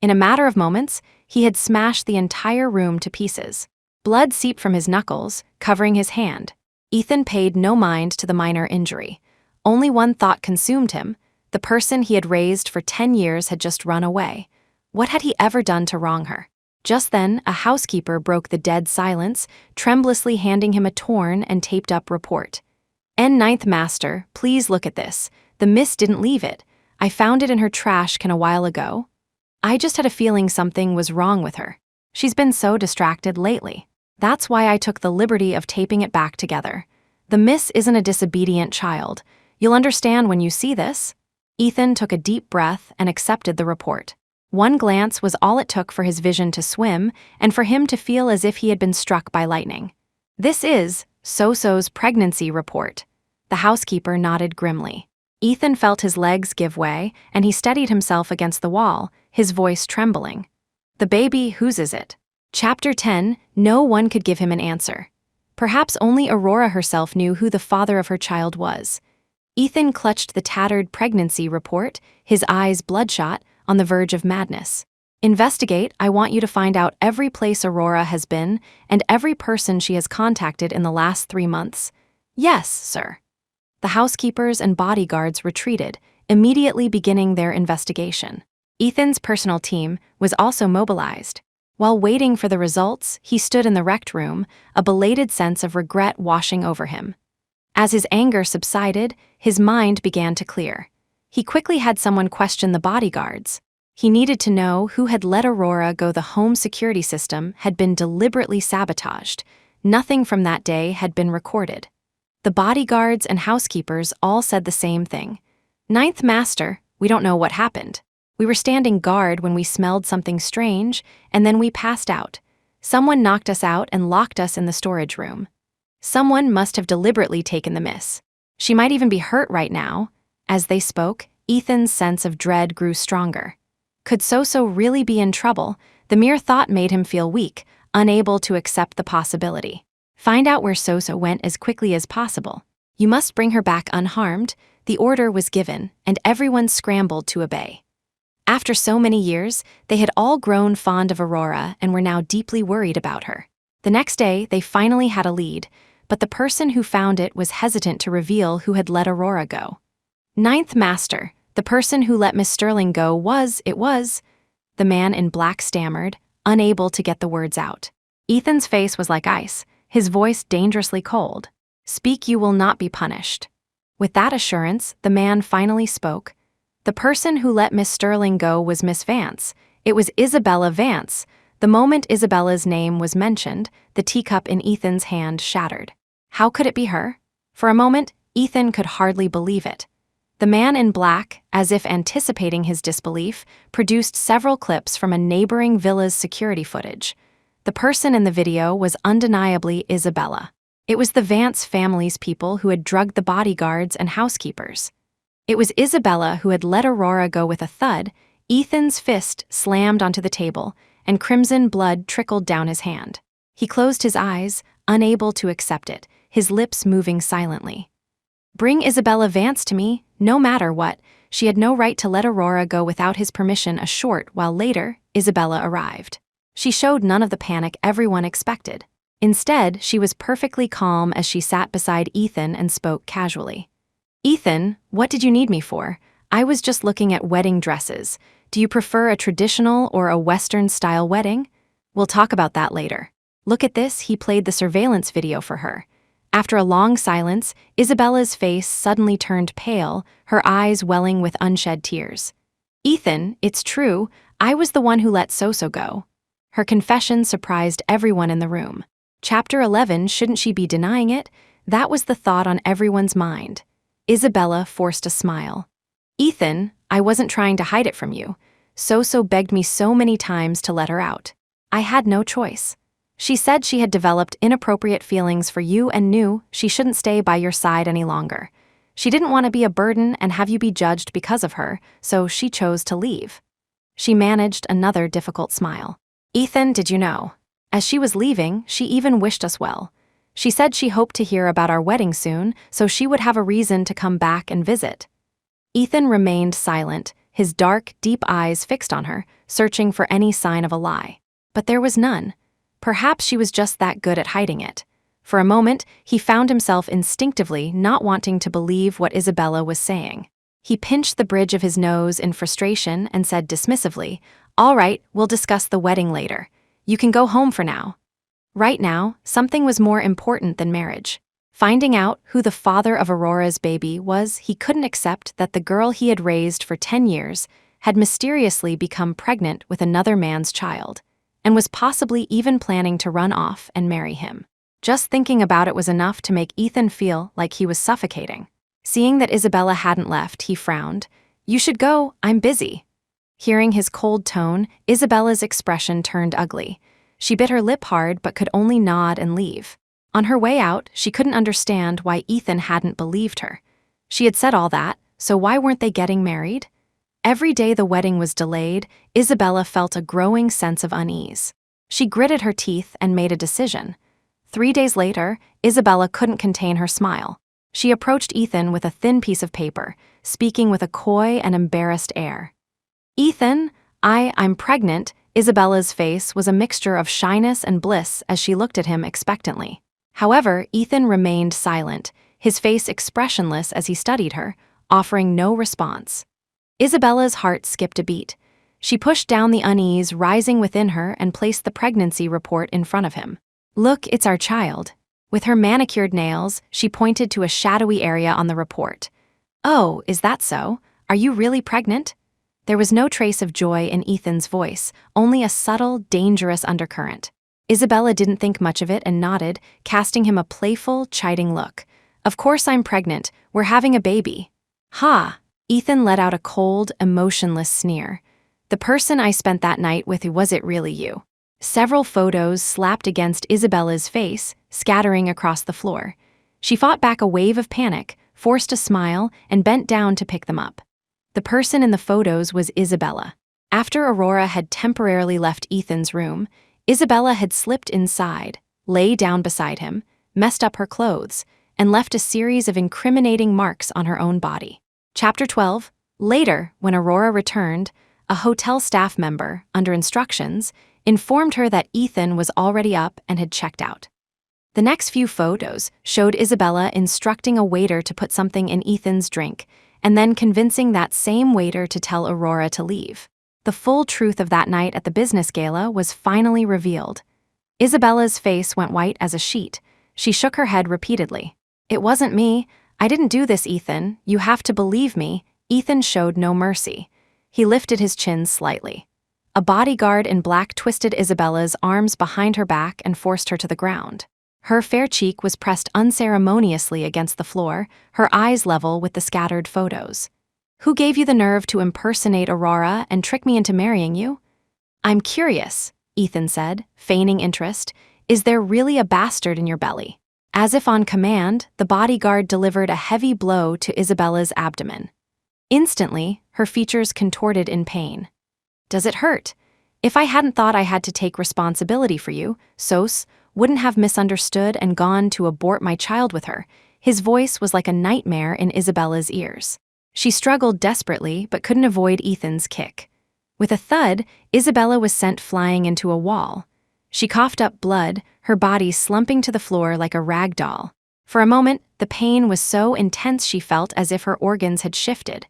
In a matter of moments, he had smashed the entire room to pieces. Blood seeped from his knuckles, covering his hand. Ethan paid no mind to the minor injury. Only one thought consumed him. The person he had raised for 10 years had just run away. What had he ever done to wrong her? Just then, a housekeeper broke the dead silence, tremulously handing him a torn and taped-up report. "Ninth Master, please look at this. The miss didn't leave it. I found it in her trash can a while ago. I just had a feeling something was wrong with her. She's been so distracted lately. That's why I took the liberty of taping it back together. The miss isn't a disobedient child. You'll understand when you see this." Ethan took a deep breath and accepted the report. One glance was all it took for his vision to swim and for him to feel as if he had been struck by lightning. "This is Soso's pregnancy report." The housekeeper nodded grimly. Ethan felt his legs give way, and he steadied himself against the wall, his voice trembling. "The baby, whose is it?" Chapter 10. No one could give him an answer. Perhaps only Aurora herself knew who the father of her child was. Ethan clutched the tattered pregnancy report, his eyes bloodshot, on the verge of madness. "Investigate. I want you to find out every place Aurora has been and every person she has contacted in the last 3 months." "Yes, sir." The housekeepers and bodyguards retreated, immediately beginning their investigation. Ethan's personal team was also mobilized. While waiting for the results, he stood in the rec room, a belated sense of regret washing over him. As his anger subsided, his mind began to clear. He quickly had someone question the bodyguards. He needed to know who had let Aurora go. The home security system had been deliberately sabotaged. Nothing from that day had been recorded. The bodyguards and housekeepers all said the same thing. "Ninth Master, we don't know what happened. We were standing guard when we smelled something strange, and then we passed out. Someone knocked us out and locked us in the storage room. Someone must have deliberately taken the miss. She might even be hurt right now." As they spoke, Ethan's sense of dread grew stronger. Could Soso really be in trouble? The mere thought made him feel weak, unable to accept the possibility. Find out where Soso went as quickly as possible. You must bring her back unharmed. The order was given, and everyone scrambled to obey. After so many years, they had all grown fond of Aurora and were now deeply worried about her. The next day, they finally had a lead, but the person who found it was hesitant to reveal who had let Aurora go. "Ninth Master, the person who let Miss Sterling go was," the man in black stammered, unable to get the words out. Ethan's face was like ice, his voice dangerously cold. "Speak, you will not be punished." With that assurance, the man finally spoke. "The person who let Miss Sterling go was Miss Vance. It was Isabella Vance." The moment Isabella's name was mentioned, the teacup in Ethan's hand shattered. How could it be her? For a moment, Ethan could hardly believe it. The man in black, as if anticipating his disbelief, produced several clips from a neighboring villa's security footage. The person in the video was undeniably Isabella. It was the Vance family's people who had drugged the bodyguards and housekeepers. It was Isabella who had let Aurora go. With a thud, Ethan's fist slammed onto the table, and crimson blood trickled down his hand. He closed his eyes, unable to accept it, his lips moving silently. "Bring Isabella Vance to me, no matter what." She had no right to let Aurora go without his permission. A short while later, Isabella arrived. She showed none of the panic everyone expected. Instead, she was perfectly calm as she sat beside Ethan and spoke casually. "Ethan, what did you need me for? I was just looking at wedding dresses. Do you prefer a traditional or a Western-style wedding? We'll talk about that later." Look at this, he played the surveillance video for her. After a long silence, Isabella's face suddenly turned pale, her eyes welling with unshed tears. Ethan, it's true, I was the one who let Soso go. Her confession surprised everyone in the room. Chapter 11, shouldn't she be denying it? That was the thought on everyone's mind. Isabella forced a smile. Ethan, I wasn't trying to hide it from you. Soso begged me so many times to let her out. I had no choice. She said she had developed inappropriate feelings for you and knew she shouldn't stay by your side any longer. She didn't want to be a burden and have you be judged because of her, so she chose to leave. She managed another difficult smile. Ethan, did you know? As she was leaving, she even wished us well. She said she hoped to hear about our wedding soon, so she would have a reason to come back and visit. Ethan remained silent, his dark, deep eyes fixed on her, searching for any sign of a lie. But there was none. Perhaps she was just that good at hiding it. For a moment, he found himself instinctively not wanting to believe what Isabella was saying. He pinched the bridge of his nose in frustration and said dismissively, "All right, we'll discuss the wedding later. You can go home for now." Right now, something was more important than marriage. Finding out who the father of Aurora's baby was, he couldn't accept that the girl he had raised for 10 years had mysteriously become pregnant with another man's child, and was possibly even planning to run off and marry him. Just thinking about it was enough to make Ethan feel like he was suffocating. Seeing that Isabella hadn't left, he frowned. "You should go, I'm busy." Hearing his cold tone, Isabella's expression turned ugly. She bit her lip hard but could only nod and leave. On her way out, she couldn't understand why Ethan hadn't believed her. She had said all that, so why weren't they getting married? Every day the wedding was delayed, Isabella felt a growing sense of unease. She gritted her teeth and made a decision. 3 days later, Isabella couldn't contain her smile. She approached Ethan with a thin piece of paper, speaking with a coy and embarrassed air. "Ethan, I'm pregnant." Isabella's face was a mixture of shyness and bliss as she looked at him expectantly. However, Ethan remained silent, his face expressionless as he studied her, offering no response. Isabella's heart skipped a beat. She pushed down the unease rising within her and placed the pregnancy report in front of him. "Look, it's our child." With her manicured nails, she pointed to a shadowy area on the report. "Oh, is that so? Are you really pregnant?" There was no trace of joy in Ethan's voice, only a subtle, dangerous undercurrent. Isabella didn't think much of it and nodded, casting him a playful, chiding look. "Of course I'm pregnant. We're having a baby." "Ha!" Ethan let out a cold, emotionless sneer. "The person I spent that night with, was it really you?" Several photos slapped against Isabella's face, scattering across the floor. She fought back a wave of panic, forced a smile, and bent down to pick them up. The person in the photos was Isabella. After Aurora had temporarily left Ethan's room, Isabella had slipped inside, lay down beside him, messed up her clothes, and left a series of incriminating marks on her own body. Chapter 12. Later, when Aurora returned, a hotel staff member, under instructions, informed her that Ethan was already up and had checked out. The next few photos showed Isabella instructing a waiter to put something in Ethan's drink, and then convincing that same waiter to tell Aurora to leave. The full truth of that night at the business gala was finally revealed. Isabella's face went white as a sheet. She shook her head repeatedly. "It wasn't me. I didn't do this, Ethan. You have to believe me." Ethan showed no mercy. He lifted his chin slightly. A bodyguard in black twisted Isabella's arms behind her back and forced her to the ground. Her fair cheek was pressed unceremoniously against the floor, her eyes level with the scattered photos. "Who gave you the nerve to impersonate Aurora and trick me into marrying you?" "I'm curious," Ethan said, feigning interest. "Is there really a bastard in your belly?" As if on command, the bodyguard delivered a heavy blow to Isabella's abdomen. Instantly, her features contorted in pain. "Does it hurt? If I hadn't thought I had to take responsibility for you, Sos wouldn't have misunderstood and gone to abort my child with her." His voice was like a nightmare in Isabella's ears. She struggled desperately but couldn't avoid Ethan's kick. With a thud, Isabella was sent flying into a wall. She coughed up blood, her body slumping to the floor like a rag doll. For a moment, the pain was so intense she felt as if her organs had shifted.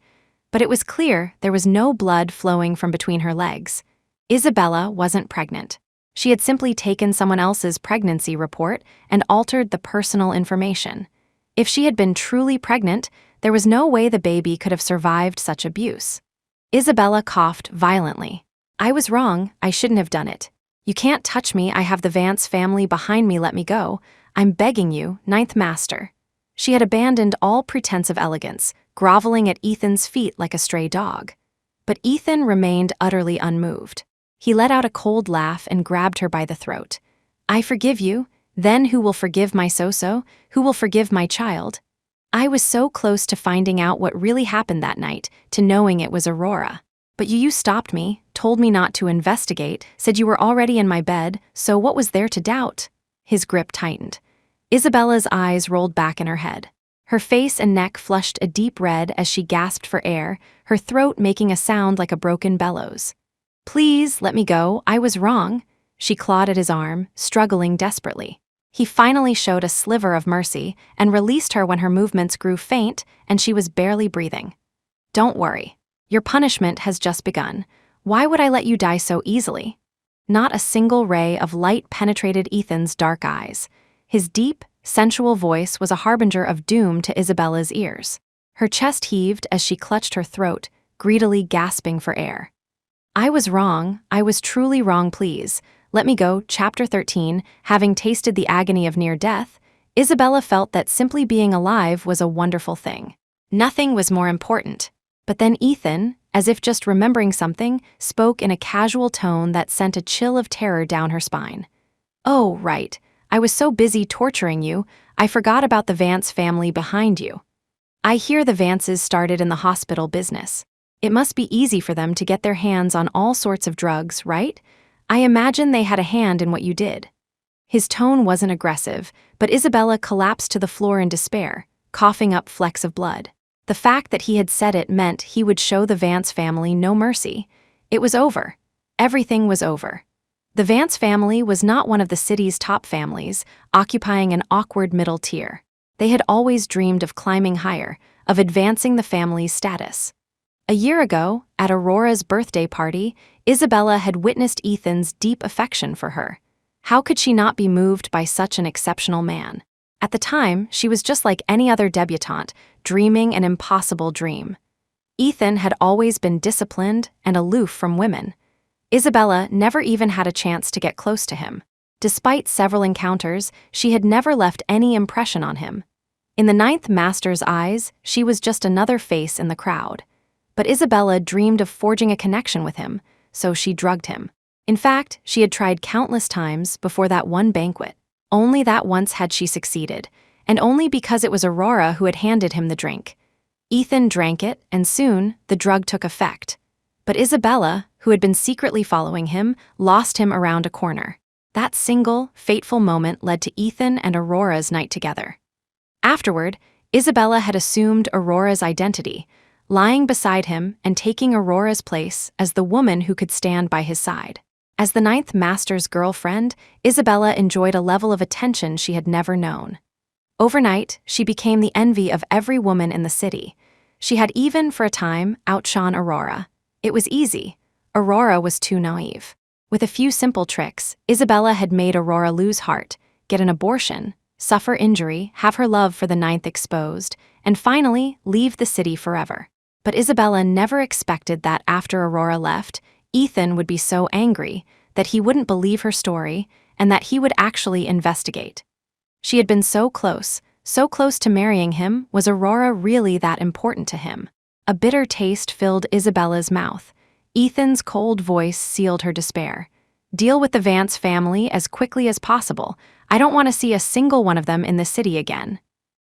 But it was clear there was no blood flowing from between her legs. Isabella wasn't pregnant. She had simply taken someone else's pregnancy report and altered the personal information. If she had been truly pregnant, there was no way the baby could have survived such abuse. Isabella coughed violently. I was wrong, I shouldn't have done it. You can't touch me, I have the Vance family behind me, let me go. I'm begging you, Ninth Master. She had abandoned all pretense of elegance, groveling at Ethan's feet like a stray dog. But Ethan remained utterly unmoved. He let out a cold laugh and grabbed her by the throat. I forgive you, then who will forgive my so-so? Who will forgive my child? I was so close to finding out what really happened that night, to knowing it was Aurora. But you stopped me, told me not to investigate, said you were already in my bed, so what was there to doubt? His grip tightened. Isabella's eyes rolled back in her head. Her face and neck flushed a deep red as she gasped for air, her throat making a sound like a broken bellows. Please, let me go, I was wrong. She clawed at his arm, struggling desperately. He finally showed a sliver of mercy and released her when her movements grew faint and she was barely breathing. Don't worry. Your punishment has just begun. Why would I let you die so easily? Not a single ray of light penetrated Ethan's dark eyes. His deep, sensual voice was a harbinger of doom to Isabella's ears. Her chest heaved as she clutched her throat, greedily gasping for air. I was wrong, I was truly wrong, please. Let me go. Chapter 13, having tasted the agony of near death, Isabella felt that simply being alive was a wonderful thing. Nothing was more important. But then Ethan, as if just remembering something, spoke in a casual tone that sent a chill of terror down her spine. Oh, right. I was so busy torturing you, I forgot about the Vance family behind you. I hear the Vances started in the hospital business. It must be easy for them to get their hands on all sorts of drugs, right? I imagine they had a hand in what you did. His tone wasn't aggressive, but Isabella collapsed to the floor in despair, coughing up flecks of blood. The fact that he had said it meant he would show the Vance family no mercy. It was over. Everything was over. The Vance family was not one of the city's top families, occupying an awkward middle tier. They had always dreamed of climbing higher, of advancing the family's status. A year ago, at Aurora's birthday party, Isabella had witnessed Ethan's deep affection for her. How could she not be moved by such an exceptional man? At the time, she was just like any other debutante, dreaming an impossible dream. Ethan had always been disciplined and aloof from women. Isabella never even had a chance to get close to him. Despite several encounters, she had never left any impression on him. In the Ninth Master's eyes, she was just another face in the crowd. But Isabella dreamed of forging a connection with him, so she drugged him. In fact, she had tried countless times before that one banquet. Only that once had she succeeded, and only because it was Aurora who had handed him the drink. Ethan drank it, and soon the drug took effect. But Isabella, who had been secretly following him, lost him around a corner. That single, fateful moment led to Ethan and Aurora's night together. Afterward, Isabella had assumed Aurora's identity, lying beside him and taking Aurora's place as the woman who could stand by his side. As the Ninth Master's girlfriend, Isabella enjoyed a level of attention she had never known. Overnight, she became the envy of every woman in the city. She had even, for a time, outshone Aurora. It was easy. Aurora was too naive. With a few simple tricks, Isabella had made Aurora lose heart, get an abortion, suffer injury, have her love for the Ninth exposed, and finally leave the city forever. But Isabella never expected that after Aurora left, Ethan would be so angry that he wouldn't believe her story and that he would actually investigate. She had been so close to marrying him. Was Aurora really that important to him? A bitter taste filled Isabella's mouth. Ethan's cold voice sealed her despair. Deal with the Vance family as quickly as possible. I don't want to see a single one of them in the city again.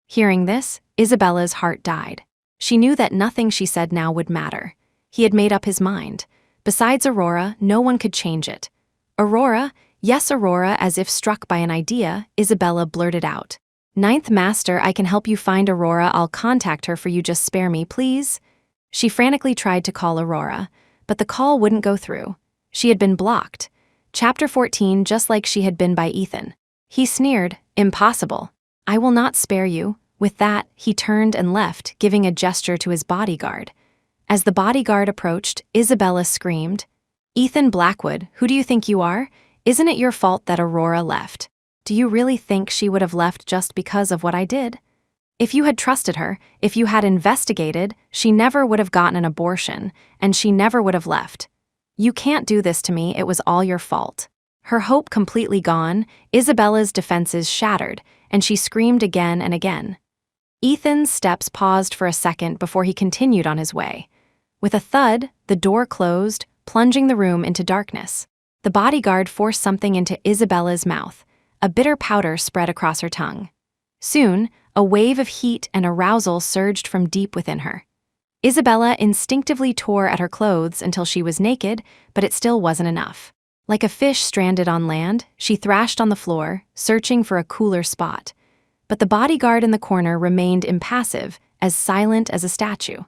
Hearing this, Isabella's heart died. She knew that nothing she said now would matter. He had made up his mind. Besides Aurora, no one could change it. Aurora? Yes, Aurora, as if struck by an idea, Isabella blurted out. Ninth Master, I can help you find Aurora. I'll contact her for you. Just spare me, please. She frantically tried to call Aurora, but the call wouldn't go through. She had been blocked. Chapter 14, just like she had been by Ethan. He sneered, impossible. I will not spare you. With that, he turned and left, giving a gesture to his bodyguard. As the bodyguard approached, Isabella screamed, Ethan Blackwood, who do you think you are? Isn't it your fault that Aurora left? Do you really think she would have left just because of what I did? If you had trusted her, if you had investigated, she never would have gotten an abortion, and she never would have left. You can't do this to me, it was all your fault. Her hope completely gone, Isabella's defenses shattered, and she screamed again and again. Ethan's steps paused for a second before he continued on his way. With a thud, the door closed, plunging the room into darkness. The bodyguard forced something into Isabella's mouth. A bitter powder spread across her tongue. Soon, a wave of heat and arousal surged from deep within her. Isabella instinctively tore at her clothes until she was naked, but it still wasn't enough. Like a fish stranded on land, she thrashed on the floor, searching for a cooler spot. But the bodyguard in the corner remained impassive, as silent as a statue.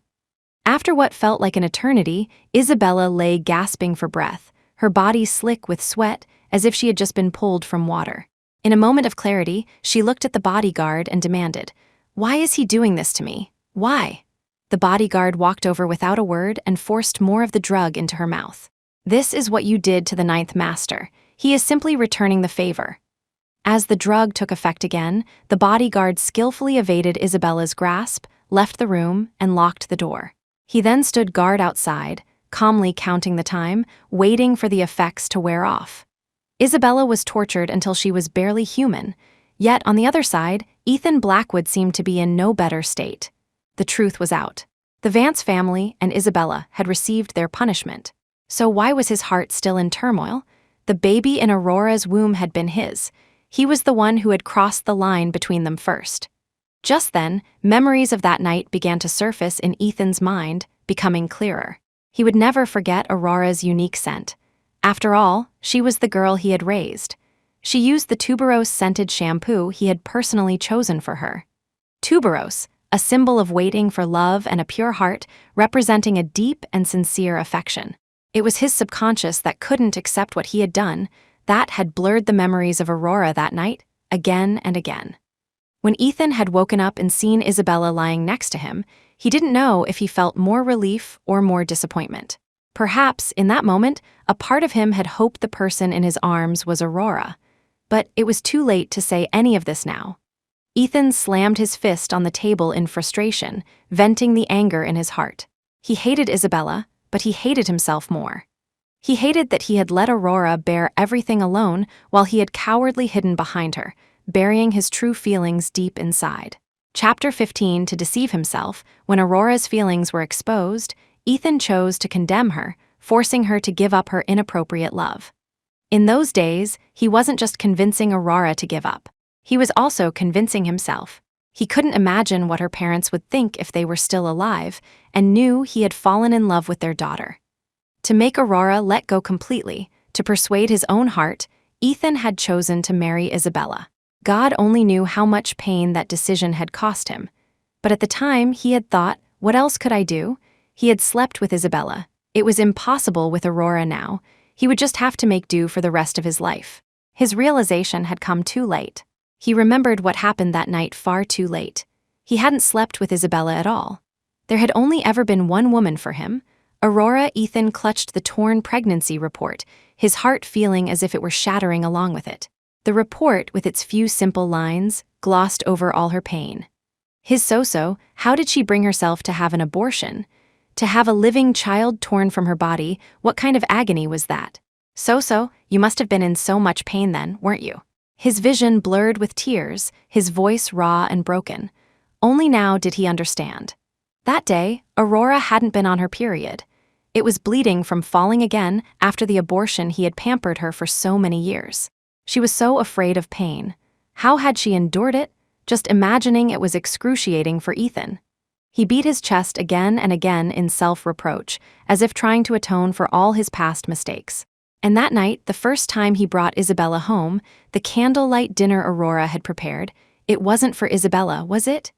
After what felt like an eternity, Isabella lay gasping for breath, her body slick with sweat, as if she had just been pulled from water. In a moment of clarity, she looked at the bodyguard and demanded, "Why is he doing this to me? Why?" The bodyguard walked over without a word and forced more of the drug into her mouth. "This is what you did to the ninth master. He is simply returning the favor." As the drug took effect again, the bodyguard skillfully evaded Isabella's grasp, left the room, and locked the door. He then stood guard outside, calmly counting the time, waiting for the effects to wear off. Isabella was tortured until she was barely human, yet on the other side, Ethan Blackwood seemed to be in no better state. The truth was out. The Vance family and Isabella had received their punishment. So why was his heart still in turmoil? The baby in Aurora's womb had been his. He was the one who had crossed the line between them first. Just then, memories of that night began to surface in Ethan's mind, becoming clearer. He would never forget Aurora's unique scent. After all, she was the girl he had raised. She used the tuberose-scented shampoo he had personally chosen for her. Tuberose, a symbol of waiting for love and a pure heart, representing a deep and sincere affection. It was his subconscious that couldn't accept what he had done, that had blurred the memories of Aurora that night, again and again. When Ethan had woken up and seen Isabella lying next to him, he didn't know if he felt more relief or more disappointment. Perhaps, in that moment, a part of him had hoped the person in his arms was Aurora. But it was too late to say any of this now. Ethan slammed his fist on the table in frustration, venting the anger in his heart. He hated Isabella, but he hated himself more. He hated that he had let Aurora bear everything alone while he had cowardly hidden behind her, burying his true feelings deep inside. Chapter 15. To deceive himself, when Aurora's feelings were exposed, Ethan chose to condemn her, forcing her to give up her inappropriate love. In those days, he wasn't just convincing Aurora to give up. He was also convincing himself. He couldn't imagine what her parents would think if they were still alive, and knew he had fallen in love with their daughter. To make Aurora let go completely, to persuade his own heart, Ethan had chosen to marry Isabella. God only knew how much pain that decision had cost him. But at the time, he had thought, what else could I do? He had slept with Isabella. It was impossible with Aurora now. He would just have to make do for the rest of his life. His realization had come too late. He remembered what happened that night far too late. He hadn't slept with Isabella at all. There had only ever been one woman for him. Aurora. Ethan clutched the torn pregnancy report, his heart feeling as if it were shattering along with it. The report, with its few simple lines, glossed over all her pain. His so-so, how did she bring herself to have an abortion? To have a living child torn from her body, what kind of agony was that? So-so, you must have been in so much pain then, weren't you? His vision blurred with tears, his voice raw and broken. Only now did he understand. That day, Aurora hadn't been on her period. It was bleeding from falling again after the abortion he had pampered her for so many years. She was so afraid of pain. How had she endured it? Just imagining it was excruciating for Ethan. He beat his chest again and again in self-reproach, as if trying to atone for all his past mistakes. And that night, the first time he brought Isabella home, the candlelight dinner Aurora had prepared, it wasn't for Isabella, was it?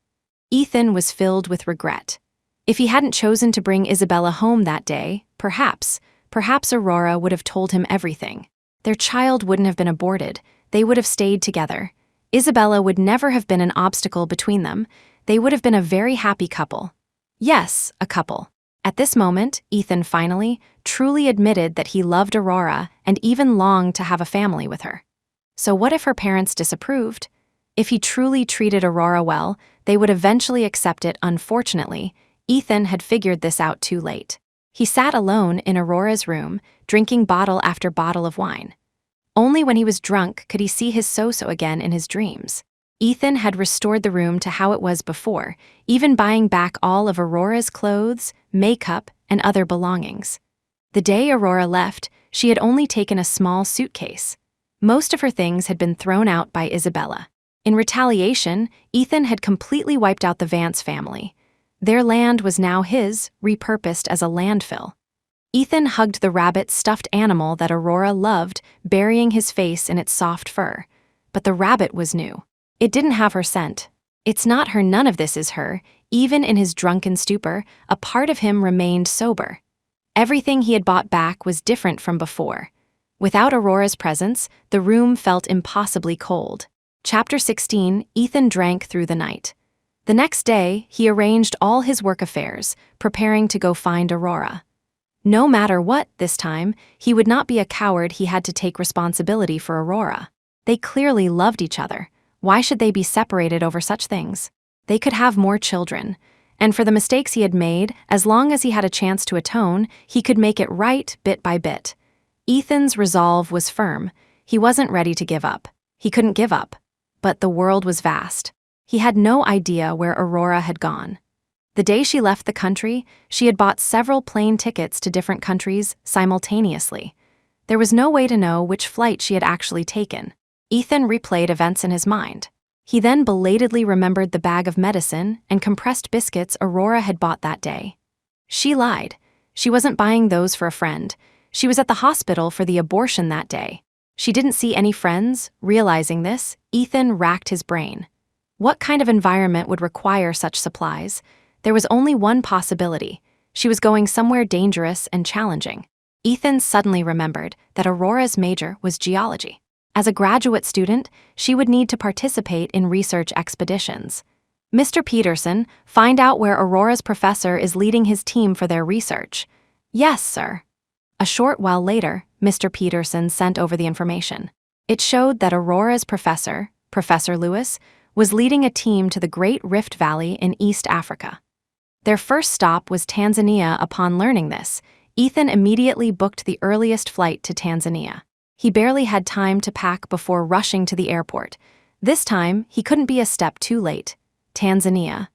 Ethan was filled with regret. If he hadn't chosen to bring Isabella home that day, perhaps Aurora would have told him everything. Their child wouldn't have been aborted. They would have stayed together. Isabella would never have been an obstacle between them. They would have been a very happy couple. Yes, a couple. At this moment, Ethan finally, truly admitted that he loved Aurora and even longed to have a family with her. So what if her parents disapproved? If he truly treated Aurora well, they would eventually accept it. Unfortunately, Ethan had figured this out too late. He sat alone in Aurora's room, drinking bottle after bottle of wine. Only when he was drunk could he see his so-so again in his dreams. Ethan had restored the room to how it was before, even buying back all of Aurora's clothes, makeup, and other belongings. The day Aurora left, she had only taken a small suitcase. Most of her things had been thrown out by Isabella. In retaliation, Ethan had completely wiped out the Vance family. Their land was now his, repurposed as a landfill. Ethan hugged the rabbit stuffed animal that Aurora loved, burying his face in its soft fur. But the rabbit was new. It didn't have her scent. It's not her, none of this is her. Even in his drunken stupor, a part of him remained sober. Everything he had bought back was different from before. Without Aurora's presence, the room felt impossibly cold. Chapter 16, Ethan drank through the night. The next day, he arranged all his work affairs, preparing to go find Aurora. No matter what, this time, he would not be a coward. He had to take responsibility for Aurora. They clearly loved each other. Why should they be separated over such things? They could have more children. And for the mistakes he had made, as long as he had a chance to atone, he could make it right bit by bit. Ethan's resolve was firm. He wasn't ready to give up. He couldn't give up. But the world was vast. He had no idea where Aurora had gone. The day she left the country, she had bought several plane tickets to different countries simultaneously. There was no way to know which flight she had actually taken. Ethan replayed events in his mind. He then belatedly remembered the bag of medicine and compressed biscuits Aurora had bought that day. She lied. She wasn't buying those for a friend. She was at the hospital for the abortion that day. She didn't see any friends. Realizing this, Ethan racked his brain. What kind of environment would require such supplies? There was only one possibility. She was going somewhere dangerous and challenging. Ethan suddenly remembered that Aurora's major was geology. As a graduate student, she would need to participate in research expeditions. Mr. Peterson, find out where Aurora's professor is leading his team for their research. Yes, sir. A short while later, Mr. Peterson sent over the information. It showed that Aurora's professor, Professor Lewis, was leading a team to the Great Rift Valley in East Africa. Their first stop was Tanzania. Upon learning this, Ethan immediately booked the earliest flight to Tanzania. He barely had time to pack before rushing to the airport. This time, he couldn't be a step too late. Tanzania.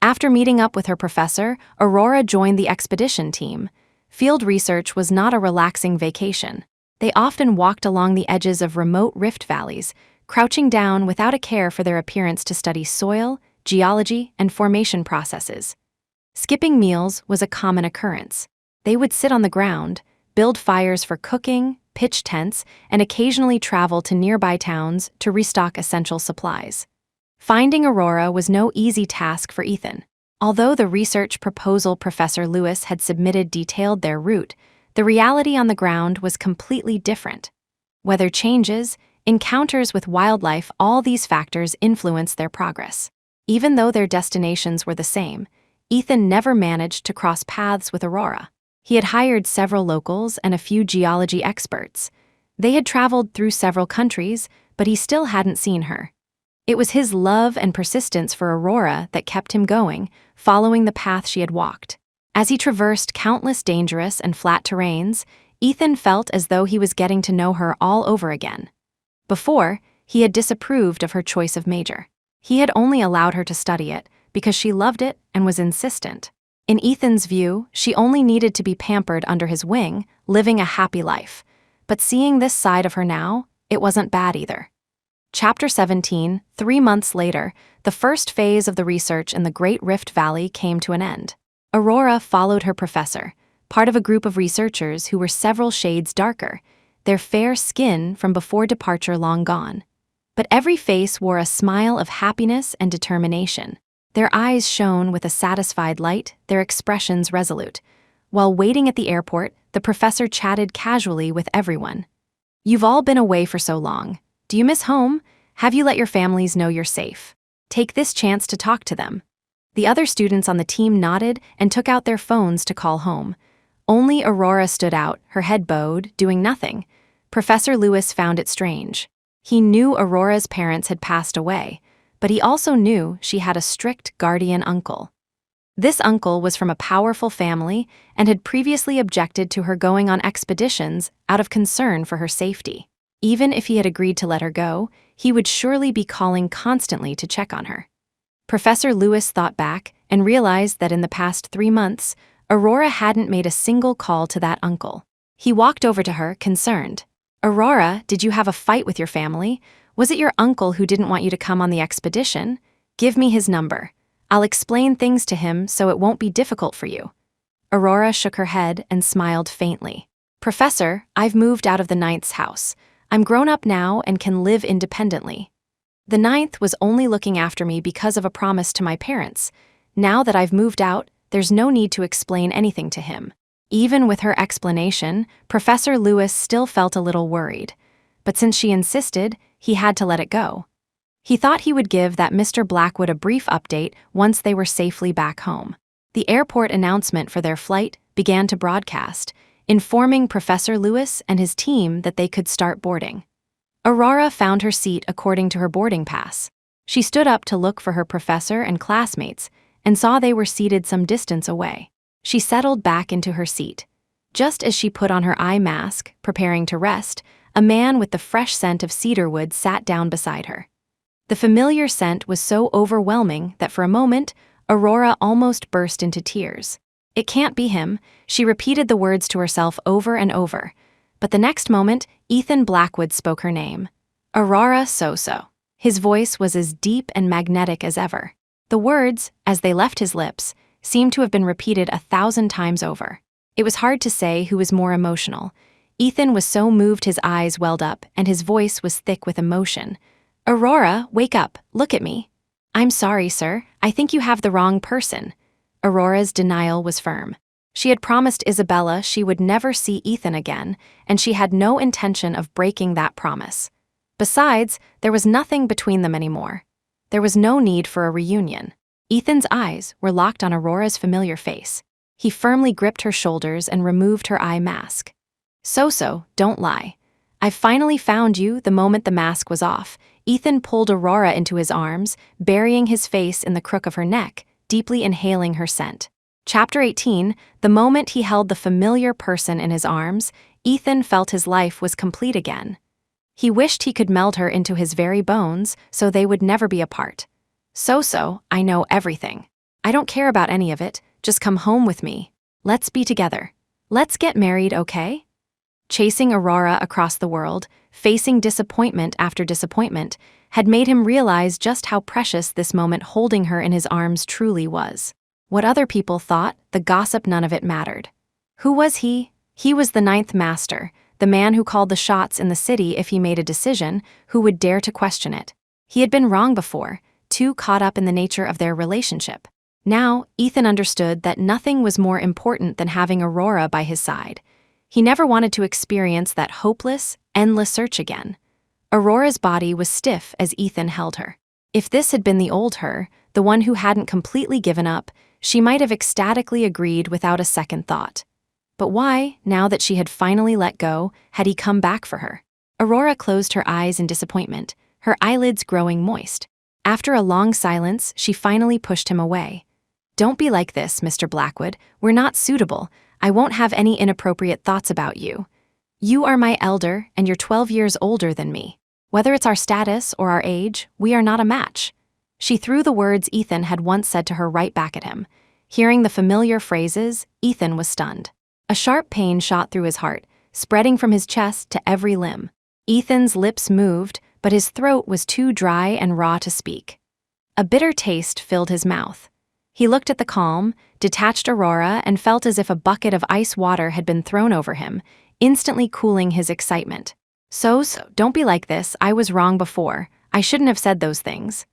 After meeting up with her professor, Aurora joined the expedition team. Field research was not a relaxing vacation. They often walked along the edges of remote rift valleys, crouching down without a care for their appearance to study soil, geology, and formation processes. Skipping meals was a common occurrence. They would sit on the ground, build fires for cooking, pitch tents, and occasionally travel to nearby towns to restock essential supplies. Finding Aurora was no easy task for Ethan. Although the research proposal Professor Lewis had submitted detailed their route, the reality on the ground was completely different. Weather changes, encounters with wildlife, all these factors influenced their progress. Even though their destinations were the same, Ethan never managed to cross paths with Aurora. He had hired several locals and a few geology experts. They had traveled through several countries, but he still hadn't seen her. It was his love and persistence for Aurora that kept him going, following the path she had walked. As he traversed countless dangerous and flat terrains, Ethan felt as though he was getting to know her all over again. Before, he had disapproved of her choice of major. He had only allowed her to study it because she loved it and was insistent. In Ethan's view, she only needed to be pampered under his wing, living a happy life. But seeing this side of her now, it wasn't bad either. Chapter 17, 3 months later, the first phase of the research in the Great Rift Valley came to an end. Aurora followed her professor, part of a group of researchers who were several shades darker, their fair skin from before departure long gone. But every face wore a smile of happiness and determination. Their eyes shone with a satisfied light, their expressions resolute. While waiting at the airport, the professor chatted casually with everyone. "You've all been away for so long. Do you miss home? Have you let your families know you're safe? Take this chance to talk to them." The other students on the team nodded and took out their phones to call home. Only Aurora stood out, her head bowed, doing nothing. Professor Lewis found it strange. He knew Aurora's parents had passed away, but he also knew she had a strict guardian uncle. This uncle was from a powerful family and had previously objected to her going on expeditions out of concern for her safety. Even if he had agreed to let her go, he would surely be calling constantly to check on her. Professor Lewis thought back and realized that in the past 3 months, Aurora hadn't made a single call to that uncle. He walked over to her, concerned. "Aurora, did you have a fight with your family? Was it your uncle who didn't want you to come on the expedition? Give me his number. I'll explain things to him so it won't be difficult for you." Aurora shook her head and smiled faintly. "Professor, I've moved out of the Ninth's house. I'm grown up now and can live independently. The Ninth was only looking after me because of a promise to my parents. Now that I've moved out, there's no need to explain anything to him." Even with her explanation, Professor Lewis still felt a little worried. But since she insisted, he had to let it go. He thought he would give that Mr. Blackwood a brief update once they were safely back home. The airport announcement for their flight began to broadcast, informing Professor Lewis and his team that they could start boarding. Aurora found her seat according to her boarding pass. She stood up to look for her professor and classmates and saw they were seated some distance away. She settled back into her seat. Just as she put on her eye mask, preparing to rest, a man with the fresh scent of cedarwood sat down beside her. The familiar scent was so overwhelming that for a moment, Aurora almost burst into tears. "It can't be him," she repeated the words to herself over and over. But the next moment, Ethan Blackwood spoke her name. "Aurora So-So." His voice was as deep and magnetic as ever. The words, as they left his lips, seemed to have been repeated 1,000 times over. It was hard to say who was more emotional. Ethan was so moved his eyes welled up and his voice was thick with emotion. "Aurora, wake up, look at me." "I'm sorry, sir, I think you have the wrong person." Aurora's denial was firm. She had promised Isabella she would never see Ethan again, and she had no intention of breaking that promise. Besides, there was nothing between them anymore. There was no need for a reunion. Ethan's eyes were locked on Aurora's familiar face. He firmly gripped her shoulders and removed her eye mask. "So-So, don't lie. I finally found you the moment the mask was off." Ethan pulled Aurora into his arms, burying his face in the crook of her neck, deeply inhaling her scent. Chapter 18, the moment he held the familiar person in his arms, Ethan felt his life was complete again. He wished he could meld her into his very bones so they would never be apart. "So-So, I know everything. I don't care about any of it, just come home with me. Let's be together. Let's get married, okay?" Chasing Aurora across the world, facing disappointment after disappointment, had made him realize just how precious this moment holding her in his arms truly was. What other people thought, the gossip, none of it mattered. Who was he? He was the Ninth Master, the man who called the shots in the city if he made a decision, who would dare to question it. He had been wrong before, too caught up in the nature of their relationship. Now, Ethan understood that nothing was more important than having Aurora by his side. He never wanted to experience that hopeless, endless search again. Aurora's body was stiff as Ethan held her. If this had been the old her, the one who hadn't completely given up, she might have ecstatically agreed without a second thought. But why, now that she had finally let go, had he come back for her? Aurora closed her eyes in disappointment, her eyelids growing moist. After a long silence, she finally pushed him away. "Don't be like this, Mr. Blackwood. We're not suitable. I won't have any inappropriate thoughts about you. You are my elder, and you're 12 years older than me. Whether it's our status or our age, we are not a match." She threw the words Ethan had once said to her right back at him. Hearing the familiar phrases, Ethan was stunned. A sharp pain shot through his heart, spreading from his chest to every limb. Ethan's lips moved, but his throat was too dry and raw to speak. A bitter taste filled his mouth. He looked at the calm, detached Aurora and felt as if a bucket of ice water had been thrown over him, instantly cooling his excitement. So, don't be like this. I was wrong before. I shouldn't have said those things."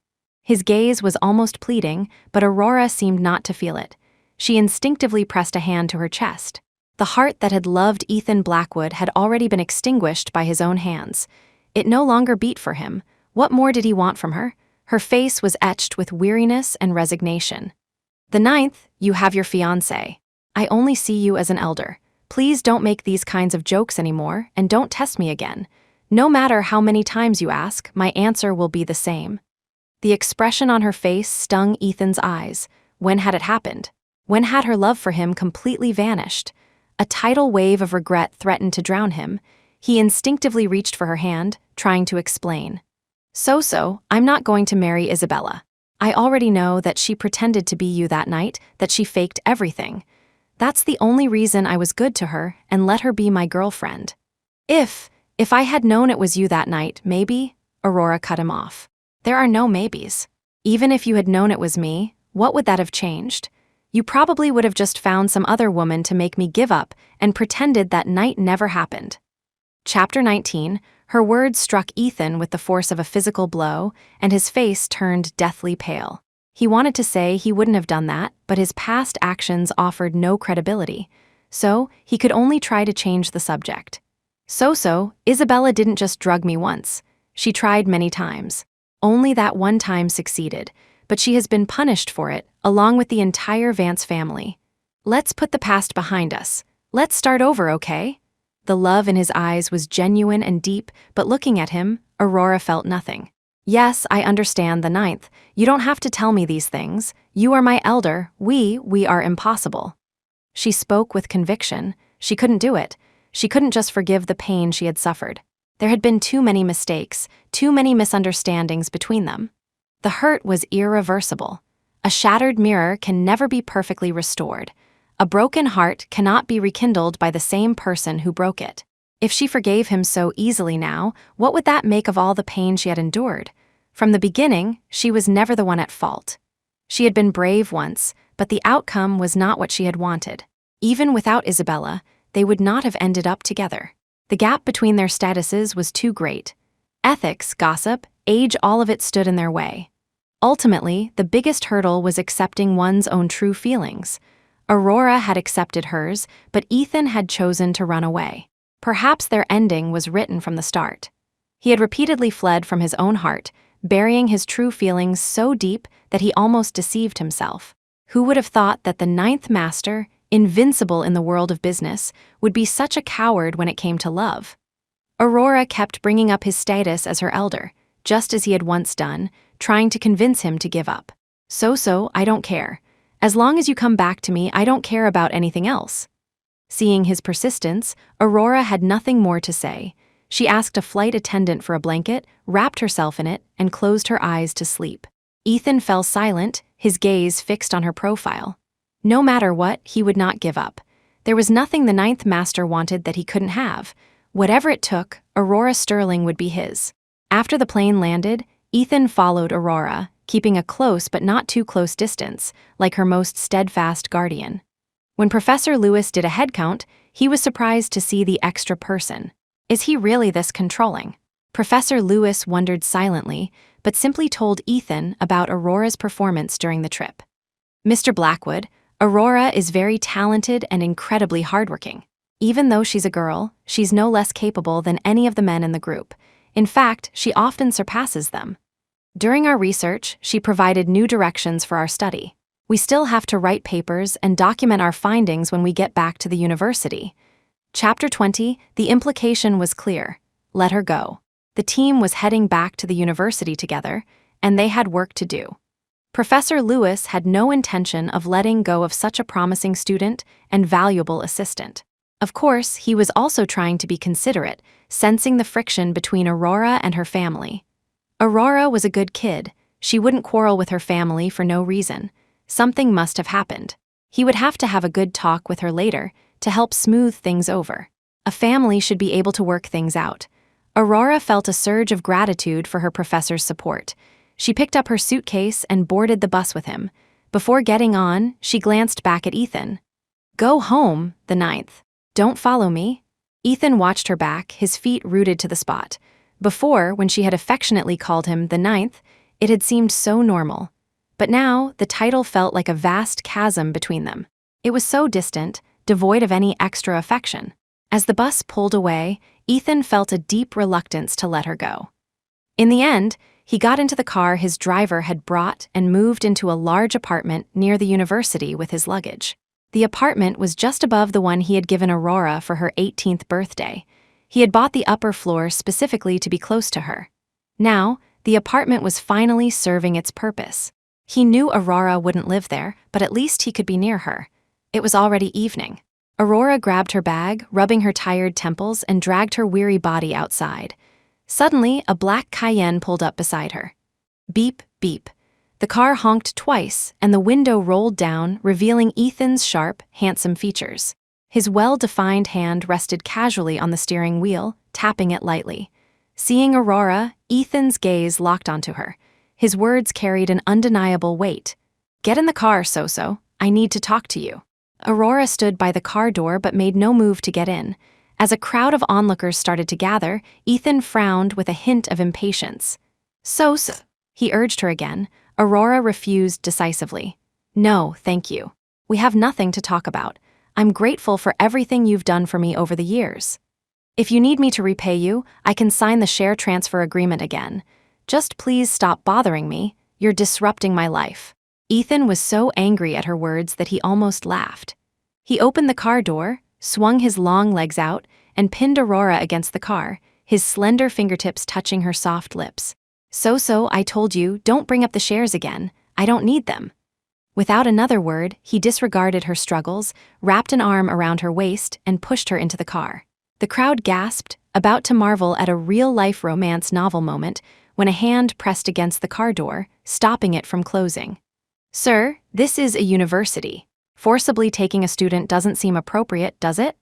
His gaze was almost pleading, but Aurora seemed not to feel it. She instinctively pressed a hand to her chest. The heart that had loved Ethan Blackwood had already been extinguished by his own hands. It no longer beat for him. What more did he want from her? Her face was etched with weariness and resignation. The 9th, you have your fiancé. I only see you as an elder. Please don't make these kinds of jokes anymore, and don't test me again. No matter how many times you ask, my answer will be the same. The expression on her face stung Ethan's eyes. When had it happened? When had her love for him completely vanished? A tidal wave of regret threatened to drown him. He instinctively reached for her hand, trying to explain. So, I'm not going to marry Isabella. I already know that she pretended to be you that night, that she faked everything. That's the only reason I was good to her and let her be my girlfriend. If I had known it was you that night, maybe, Aurora cut him off. There are no maybes. Even if you had known it was me, what would that have changed? You probably would have just found some other woman to make me give up and pretended that night never happened. Chapter 19, her words struck Ethan with the force of a physical blow, and his face turned deathly pale. He wanted to say he wouldn't have done that, but his past actions offered no credibility, so he could only try to change the subject. Isabella didn't just drug me once. She tried many times. Only that one time succeeded, but she has been punished for it, along with the entire Vance family. Let's put the past behind us. Let's start over, okay? The love in his eyes was genuine and deep, but looking at him, Aurora felt nothing. Yes, I understand the 9th. You don't have to tell me these things. You are my elder. We are impossible. She spoke with conviction. She couldn't do it. She couldn't just forgive the pain she had suffered. There had been too many mistakes, too many misunderstandings between them. The hurt was irreversible. A shattered mirror can never be perfectly restored. A broken heart cannot be rekindled by the same person who broke it. If she forgave him so easily now, what would that make of all the pain she had endured? From the beginning, she was never the one at fault. She had been brave once, but the outcome was not what she had wanted. Even without Isabella, they would not have ended up together. The gap between their statuses was too great. Ethics, gossip, age, all of it stood in their way. Ultimately, the biggest hurdle was accepting one's own true feelings. Aurora had accepted hers, but Ethan had chosen to run away. Perhaps their ending was written from the start. He had repeatedly fled from his own heart, burying his true feelings so deep that he almost deceived himself. Who would have thought that the 9th master, invincible in the world of business, would be such a coward when it came to love? Aurora kept bringing up his status as her elder, just as he had once done, trying to convince him to give up. I don't care. As long as you come back to me, I don't care about anything else. Seeing his persistence, Aurora had nothing more to say. She asked a flight attendant for a blanket, wrapped herself in it, and closed her eyes to sleep. Ethan fell silent, his gaze fixed on her profile. No matter what, he would not give up. There was nothing the 9th master wanted that he couldn't have. Whatever it took, Aurora Sterling would be his. After the plane landed, Ethan followed Aurora, keeping a close but not too close distance, like her most steadfast guardian. When Professor Lewis did a head count, he was surprised to see the extra person. Is he really this controlling? Professor Lewis wondered silently, but simply told Ethan about Aurora's performance during the trip. Mr. Blackwood, Aurora is very talented and incredibly hardworking. Even though she's a girl, she's no less capable than any of the men in the group. In fact, she often surpasses them. During our research, she provided new directions for our study. We still have to write papers and document our findings when we get back to the university. Chapter 20, the implication was clear. Let her go. The team was heading back to the university together, and they had work to do. Professor Lewis had no intention of letting go of such a promising student and valuable assistant. Of course, he was also trying to be considerate, sensing the friction between Aurora and her family. Aurora was a good kid. She wouldn't quarrel with her family for no reason. Something must have happened. He would have to have a good talk with her later to help smooth things over. A family should be able to work things out. Aurora felt a surge of gratitude for her professor's support. She picked up her suitcase and boarded the bus with him. Before getting on, she glanced back at Ethan. Go home, the 9th. Don't follow me. Ethan watched her back, his feet rooted to the spot. Before, when she had affectionately called him the 9th, it had seemed so normal. But now, the title felt like a vast chasm between them. It was so distant, devoid of any extra affection. As the bus pulled away, Ethan felt a deep reluctance to let her go. In the end, He got into the car his driver had brought and moved into a large apartment near the university with his luggage. The apartment was just above the one he had given Aurora for her 18th birthday. He had bought the upper floor specifically to be close to her. Now, the apartment was finally serving its purpose. He knew Aurora wouldn't live there, but at least he could be near her. It was already evening. Aurora grabbed her bag, rubbing her tired temples, and dragged her weary body outside. Suddenly, a black Cayenne pulled up beside her. Beep, beep. The car honked twice, and the window rolled down, revealing Ethan's sharp, handsome features. His well-defined hand rested casually on the steering wheel, tapping it lightly. Seeing Aurora, Ethan's gaze locked onto her. His words carried an undeniable weight. "Get in the car, So-So. I need to talk to you." Aurora stood by the car door but made no move to get in. As a crowd of onlookers started to gather, Ethan frowned with a hint of impatience. "So-So," he urged her again. Aurora refused decisively. "No, thank you. We have nothing to talk about. I'm grateful for everything you've done for me over the years. If you need me to repay you, I can sign the share transfer agreement again. Just please stop bothering me. You're disrupting my life." Ethan was so angry at her words that he almost laughed. He opened the car door, swung his long legs out, and pinned Aurora against the car, his slender fingertips touching her soft lips. "So-So, I told you, don't bring up the shares again. I don't need them." Without another word, he disregarded her struggles, wrapped an arm around her waist, and pushed her into the car. The crowd gasped, about to marvel at a real-life romance novel moment, when a hand pressed against the car door, stopping it from closing. "Sir, this is a university. Forcibly taking a student doesn't seem appropriate, does it?"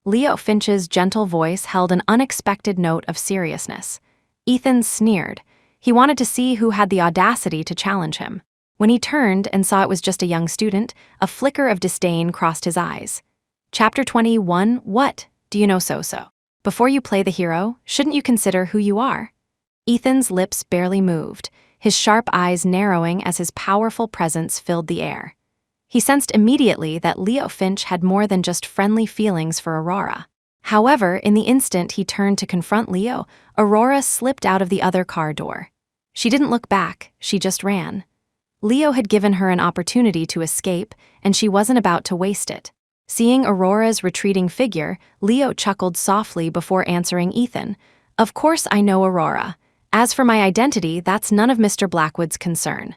Leo Finch's gentle voice held an unexpected note of seriousness. Ethan sneered. He wanted to see who had the audacity to challenge him. When he turned and saw it was just a young student, a flicker of disdain crossed his eyes. Chapter 21. What do you know, So-So? Before you play the hero, shouldn't you consider who you are? Ethan's lips barely moved, his sharp eyes narrowing as his powerful presence filled the air. He sensed immediately that Leo Finch had more than just friendly feelings for Aurora. However, in the instant he turned to confront Leo, Aurora slipped out of the other car door. She didn't look back, she just ran. Leo had given her an opportunity to escape, and she wasn't about to waste it. Seeing Aurora's retreating figure, Leo chuckled softly before answering Ethan. "Of course I know Aurora. As for my identity, that's none of Mr. Blackwood's concern."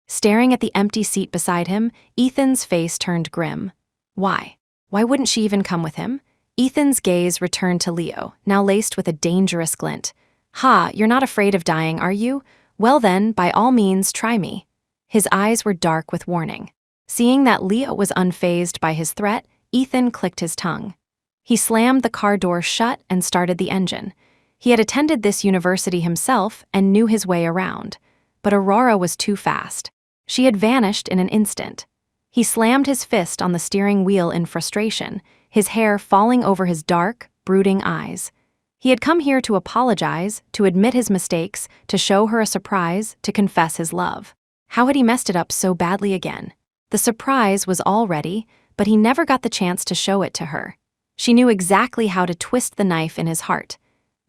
Staring at the empty seat beside him, Ethan's face turned grim. Why? Why wouldn't she even come with him? Ethan's gaze returned to Leo, now laced with a dangerous glint. "Ha, you're not afraid of dying, are you? Well then, by all means, try me." His eyes were dark with warning. Seeing that Leo was unfazed by his threat, Ethan clicked his tongue. He slammed the car door shut and started the engine. He had attended this university himself and knew his way around. But Aurora was too fast. She had vanished in an instant. He slammed his fist on the steering wheel in frustration, his hair falling over his dark, brooding eyes. He had come here to apologize, to admit his mistakes, to show her a surprise, to confess his love. How had he messed it up so badly again? The surprise was all ready, but he never got the chance to show it to her. She knew exactly how to twist the knife in his heart.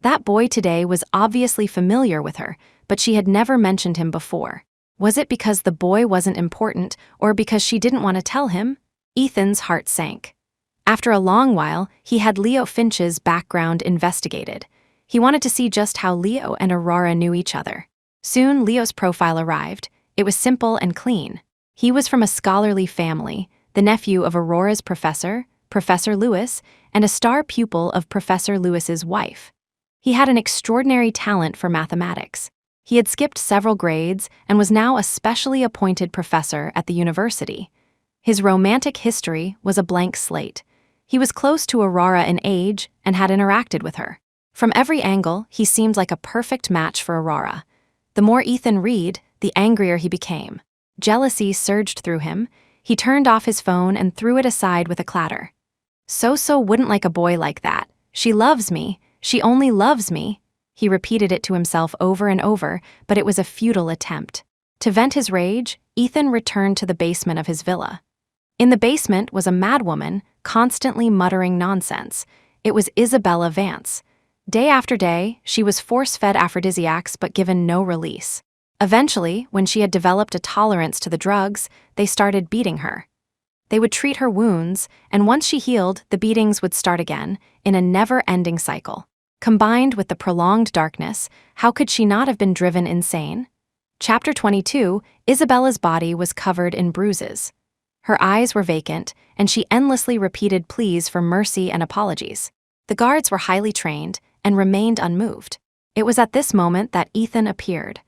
That boy today was obviously familiar with her, but she had never mentioned him before. Was it because the boy wasn't important, or because she didn't want to tell him? Ethan's heart sank. After a long while, he had Leo Finch's background investigated. He wanted to see just how Leo and Aurora knew each other. Soon, Leo's profile arrived. It was simple and clean. He was from a scholarly family, the nephew of Aurora's professor, Professor Lewis, and a star pupil of Professor Lewis's wife. He had an extraordinary talent for mathematics. He had skipped several grades and was now a specially appointed professor at the university. His romantic history was a blank slate. He was close to Aurora in age and had interacted with her. From every angle, he seemed like a perfect match for Aurora. The more Ethan read, the angrier he became. Jealousy surged through him. He turned off his phone and threw it aside with a clatter. So-So wouldn't like a boy like that. She loves me. She only loves me. He repeated it to himself over and over, but it was a futile attempt. To vent his rage, Ethan returned to the basement of his villa. In the basement was a madwoman, constantly muttering nonsense. It was Isabella Vance. Day after day, she was force-fed aphrodisiacs but given no release. Eventually, when she had developed a tolerance to the drugs, they started beating her. They would treat her wounds, and once she healed, the beatings would start again, in a never-ending cycle. Combined with the prolonged darkness, how could she not have been driven insane? Chapter 22, Isabella's body was covered in bruises. Her eyes were vacant, and she endlessly repeated pleas for mercy and apologies. The guards were highly trained and remained unmoved. It was at this moment that Ethan appeared.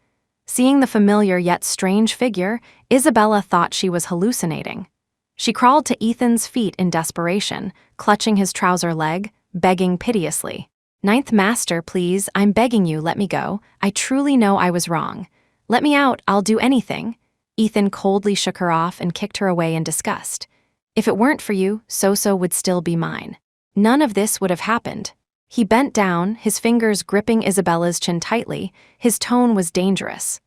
Seeing the familiar yet strange figure, Isabella thought she was hallucinating. She crawled to Ethan's feet in desperation, clutching his trouser leg, begging piteously. "Ninth Master, please, I'm begging you, let me go. I truly know I was wrong. Let me out, I'll do anything." Ethan coldly shook her off and kicked her away in disgust. "If it weren't for you, Soso would still be mine." None of this would have happened. He bent down, his fingers gripping Isabella's chin tightly. His tone was dangerous.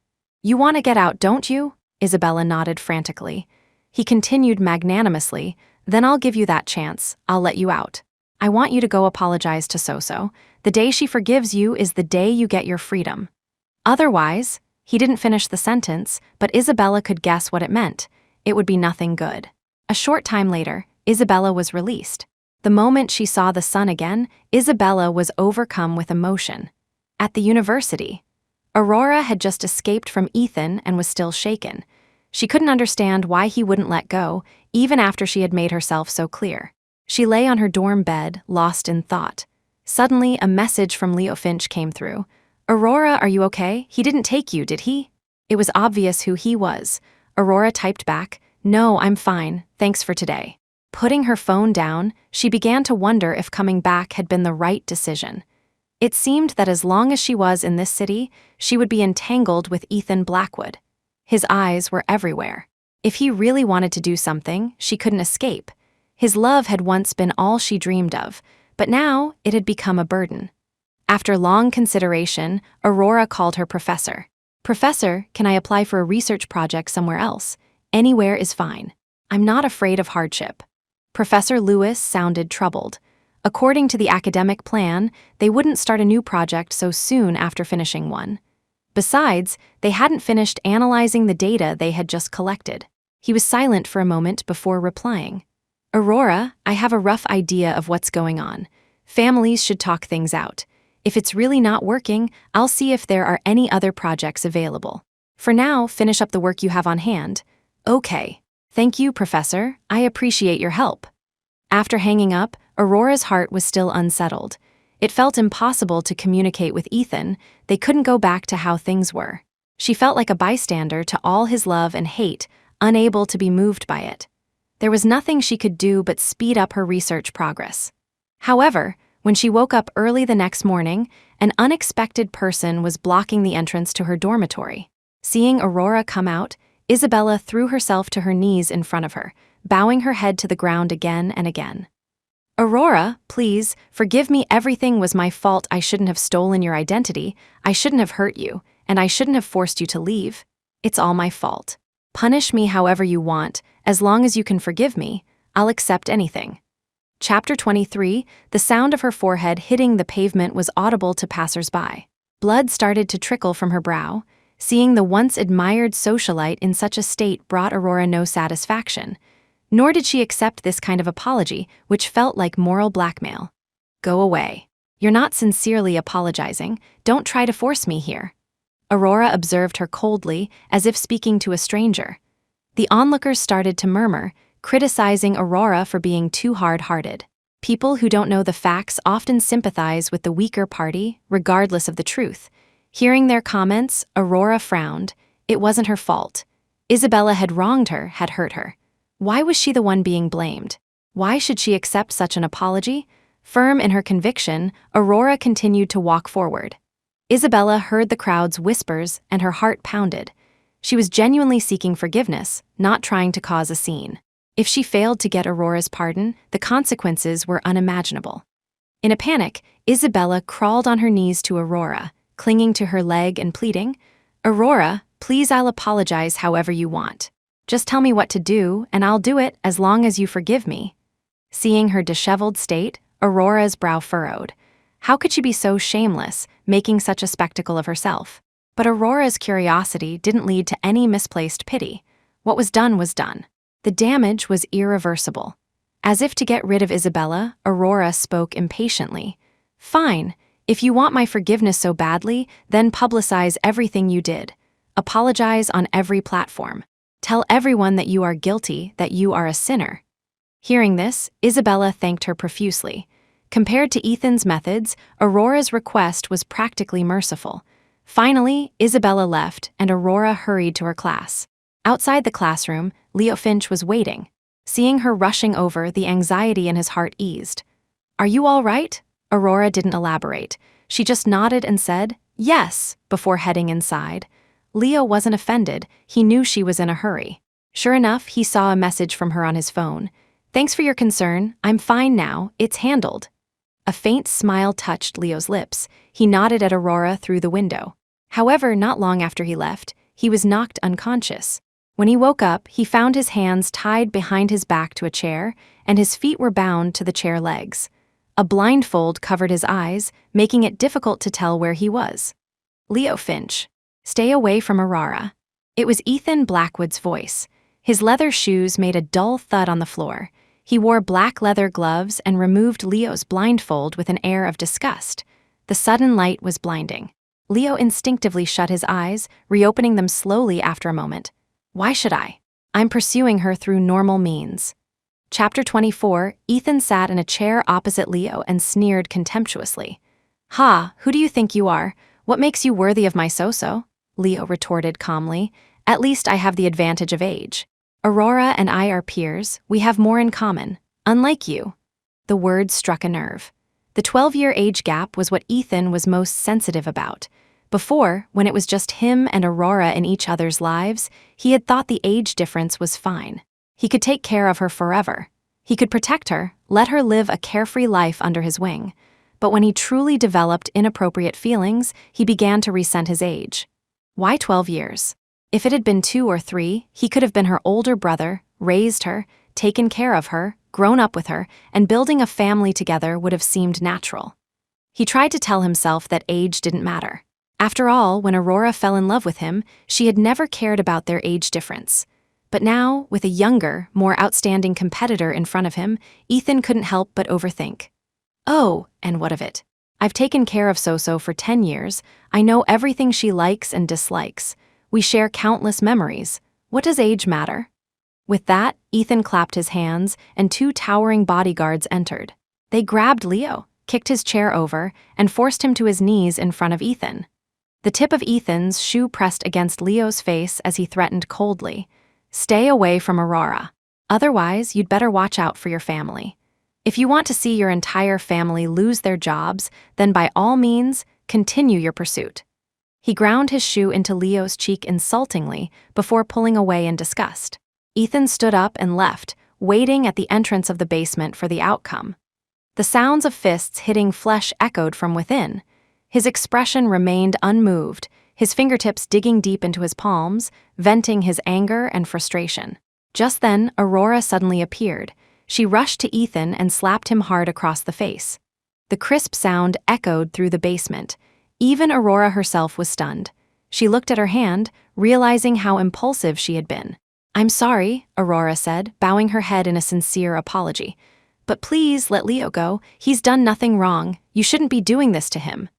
"You want to get out, don't you?" Isabella nodded frantically. He continued magnanimously, "Then I'll give you that chance. I'll let you out. I want you to go apologize to Soso. The day she forgives you is the day you get your freedom. Otherwise," he didn't finish the sentence, but Isabella could guess what it meant. It would be nothing good. A short time later, Isabella was released. The moment she saw the sun again, Isabella was overcome with emotion. At the university, Aurora had just escaped from Ethan and was still shaken. She couldn't understand why he wouldn't let go, even after she had made herself so clear. She lay on her dorm bed, lost in thought. Suddenly, a message from Leo Finch came through. "Aurora, are you okay? He didn't take you, did he?" It was obvious who he was. Aurora typed back, "No, I'm fine, thanks for today." Putting her phone down, she began to wonder if coming back had been the right decision. It seemed that as long as she was in this city, she would be entangled with Ethan Blackwood. His eyes were everywhere. If he really wanted to do something, she couldn't escape. His love had once been all she dreamed of, but now it had become a burden. After long consideration, Aurora called her professor. "Professor, can I apply for a research project somewhere else? Anywhere is fine. I'm not afraid of hardship." Professor Lewis sounded troubled. According to the academic plan, they wouldn't start a new project so soon after finishing one. Besides, they hadn't finished analyzing the data they had just collected. He was silent for a moment before replying. "Aurora, I have a rough idea of what's going on. Families should talk things out. If it's really not working, I'll see if there are any other projects available. For now, finish up the work you have on hand." "Okay. Thank you, Professor. I appreciate your help." After hanging up, Aurora's heart was still unsettled. It felt impossible to communicate with Ethan. They couldn't go back to how things were. She felt like a bystander to all his love and hate, unable to be moved by it. There was nothing she could do but speed up her research progress. However, when she woke up early the next morning, an unexpected person was blocking the entrance to her dormitory. Seeing Aurora come out, Isabella threw herself to her knees in front of her, bowing her head to the ground again and again. "Aurora, please, forgive me, everything was my fault. I shouldn't have stolen your identity, I shouldn't have hurt you, and I shouldn't have forced you to leave. It's all my fault. Punish me however you want, as long as you can forgive me, I'll accept anything." Chapter 23, the sound of her forehead hitting the pavement was audible to passers-by. Blood started to trickle from her brow. Seeing the once-admired socialite in such a state brought Aurora no satisfaction. Nor did she accept this kind of apology, which felt like moral blackmail. "Go away. You're not sincerely apologizing. Don't try to force me here." Aurora observed her coldly, as if speaking to a stranger. The onlookers started to murmur, criticizing Aurora for being too hard-hearted. People who don't know the facts often sympathize with the weaker party, regardless of the truth. Hearing their comments, Aurora frowned. It wasn't her fault. Isabella had wronged her, had hurt her. Why was she the one being blamed? Why should she accept such an apology? Firm in her conviction, Aurora continued to walk forward. Isabella heard the crowd's whispers and her heart pounded. She was genuinely seeking forgiveness, not trying to cause a scene. If she failed to get Aurora's pardon, the consequences were unimaginable. In a panic, Isabella crawled on her knees to Aurora, clinging to her leg and pleading, "Aurora, please, I'll apologize however you want. Just tell me what to do, and I'll do it as long as you forgive me." Seeing her disheveled state, Aurora's brow furrowed. How could she be so shameless, making such a spectacle of herself? But Aurora's curiosity didn't lead to any misplaced pity. What was done was done. The damage was irreversible. As if to get rid of Isabella, Aurora spoke impatiently. "Fine. If you want my forgiveness so badly, then publicize everything you did. Apologize on every platform. Tell everyone that you are guilty, that you are a sinner." Hearing this, Isabella thanked her profusely. Compared to Ethan's methods, Aurora's request was practically merciful. Finally, Isabella left, and Aurora hurried to her class. Outside the classroom, Leo Finch was waiting. Seeing her rushing over, the anxiety in his heart eased. "Are you all right?" Aurora didn't elaborate. She just nodded and said, "Yes," before heading inside. Leo wasn't offended. He knew she was in a hurry. Sure enough, he saw a message from her on his phone. "Thanks for your concern. I'm fine now. It's handled." A faint smile touched Leo's lips. He nodded at Aurora through the window. However, not long after he left, he was knocked unconscious. When he woke up, he found his hands tied behind his back to a chair, and his feet were bound to the chair legs. A blindfold covered his eyes, making it difficult to tell where he was. "Leo Finch, stay away from Aurora." It was Ethan Blackwood's voice. His leather shoes made a dull thud on the floor. He wore black leather gloves and removed Leo's blindfold with an air of disgust. The sudden light was blinding. Leo instinctively shut his eyes, reopening them slowly after a moment. "Why should I? I'm pursuing her through normal means." Chapter 24, Ethan sat in a chair opposite Leo and sneered contemptuously. "Ha, who do you think you are? What makes you worthy of my so-so?" Leo retorted calmly. "At least I have the advantage of age. Aurora and I are peers. We have more in common. Unlike you." The word struck a nerve. The 12-year age gap was what Ethan was most sensitive about. Before, when it was just him and Aurora in each other's lives, he had thought the age difference was fine. He could take care of her forever. He could protect her, let her live a carefree life under his wing. But when he truly developed inappropriate feelings, he began to resent his age. Why 12 years? If it had been 2 or 3, he could have been her older brother, raised her, taken care of her, grown up with her, and building a family together would have seemed natural. He tried to tell himself that age didn't matter. After all, when Aurora fell in love with him, she had never cared about their age difference. But now, with a younger, more outstanding competitor in front of him, Ethan couldn't help but overthink. "Oh, and what of it? I've taken care of So-So for 10 years. I know everything she likes and dislikes. We share countless memories. What does age matter?" With that, Ethan clapped his hands, and 2 towering bodyguards entered. They grabbed Leo, kicked his chair over, and forced him to his knees in front of Ethan. The tip of Ethan's shoe pressed against Leo's face as he threatened coldly, "Stay away from Aurora. Otherwise, you'd better watch out for your family. If you want to see your entire family lose their jobs, then by all means, continue your pursuit." He ground his shoe into Leo's cheek insultingly before pulling away in disgust. Ethan stood up and left, waiting at the entrance of the basement for the outcome. The sounds of fists hitting flesh echoed from within. His expression remained unmoved, his fingertips digging deep into his palms, venting his anger and frustration. Just then, Aurora suddenly appeared. She rushed to Ethan and slapped him hard across the face. The crisp sound echoed through the basement. Even Aurora herself was stunned. She looked at her hand, realizing how impulsive she had been. "I'm sorry," Aurora said, bowing her head in a sincere apology. "But please let Leo go. He's done nothing wrong. You shouldn't be doing this to him."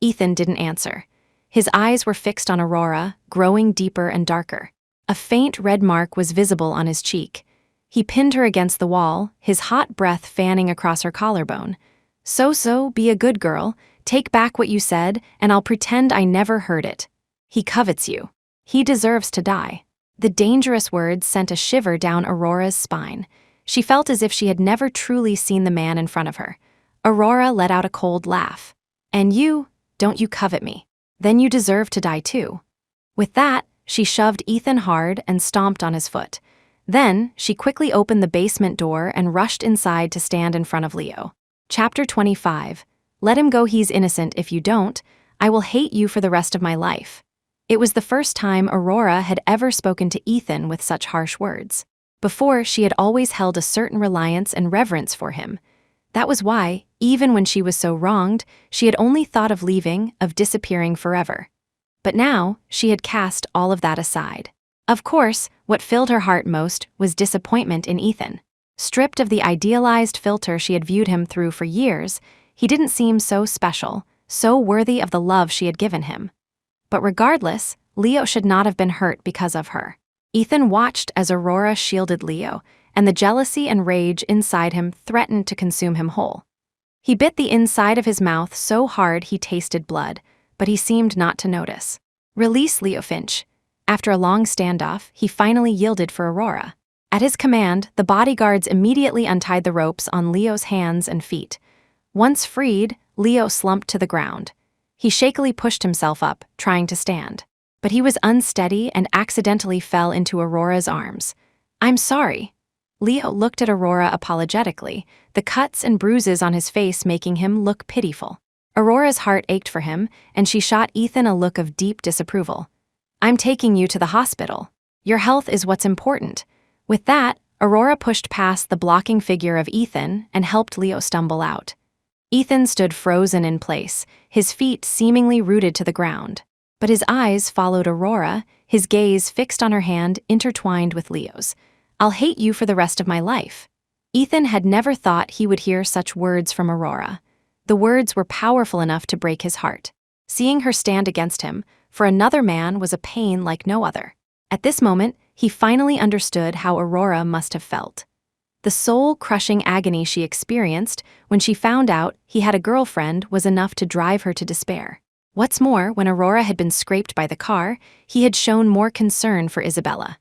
Ethan didn't answer. His eyes were fixed on Aurora, growing deeper and darker. A faint red mark was visible on his cheek. He pinned her against the wall, his hot breath fanning across her collarbone. "So, be a good girl. Take back what you said, and I'll pretend I never heard it. He covets you. He deserves to die." The dangerous words sent a shiver down Aurora's spine. She felt as if she had never truly seen the man in front of her. Aurora let out a cold laugh. "And you, don't you covet me? Then you deserve to die too." With that, she shoved Ethan hard and stomped on his foot. Then, she quickly opened the basement door and rushed inside to stand in front of Leo. Chapter 25. Let him go, he's innocent. If you don't, I will hate you for the rest of my life. It was the first time Aurora had ever spoken to Ethan with such harsh words. Before, she had always held a certain reliance and reverence for him. That was why, even when she was so wronged, she had only thought of leaving, of disappearing forever. But now, she had cast all of that aside. Of course, what filled her heart most was disappointment in Ethan. Stripped of the idealized filter she had viewed him through for years, he didn't seem so special, so worthy of the love she had given him. But regardless, Leo should not have been hurt because of her. Ethan watched as Aurora shielded Leo, and the jealousy and rage inside him threatened to consume him whole. He bit the inside of his mouth so hard he tasted blood, but he seemed not to notice. "Release Leo Finch." After a long standoff, he finally yielded for Aurora. At his command, the bodyguards immediately untied the ropes on Leo's hands and feet. Once freed, Leo slumped to the ground. He shakily pushed himself up, trying to stand. But he was unsteady and accidentally fell into Aurora's arms. "I'm sorry." Leo looked at Aurora apologetically, the cuts and bruises on his face making him look pitiful. Aurora's heart ached for him, and she shot Ethan a look of deep disapproval. "I'm taking you to the hospital. Your health is what's important." With that, Aurora pushed past the blocking figure of Ethan and helped Leo stumble out. Ethan stood frozen in place, his feet seemingly rooted to the ground. But his eyes followed Aurora, his gaze fixed on her hand intertwined with Leo's. "I'll hate you for the rest of my life." Ethan had never thought he would hear such words from Aurora. The words were powerful enough to break his heart. Seeing her stand against him, for another man, was a pain like no other. At this moment, he finally understood how Aurora must have felt. The soul-crushing agony she experienced when she found out he had a girlfriend was enough to drive her to despair. What's more, when Aurora had been scraped by the car, he had shown more concern for Isabella.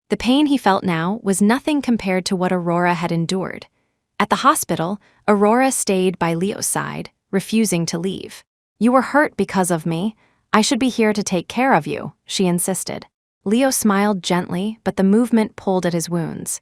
The pain he felt now was nothing compared to what Aurora had endured. At the hospital, Aurora stayed by Leo's side, refusing to leave. "You were hurt because of me. I should be here to take care of you," she insisted. Leo smiled gently, but the movement pulled at his wounds.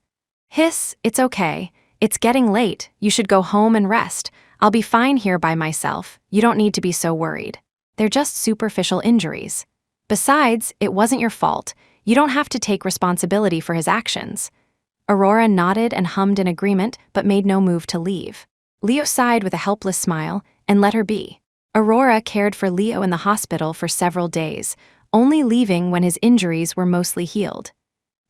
"Hiss, it's okay. It's getting late. You should go home and rest. I'll be fine here by myself. You don't need to be so worried. They're just superficial injuries. Besides, it wasn't your fault. You don't have to take responsibility for his actions." Aurora nodded and hummed in agreement, but made no move to leave. Leo sighed with a helpless smile and let her be. Aurora cared for Leo in the hospital for several days, only leaving when his injuries were mostly healed.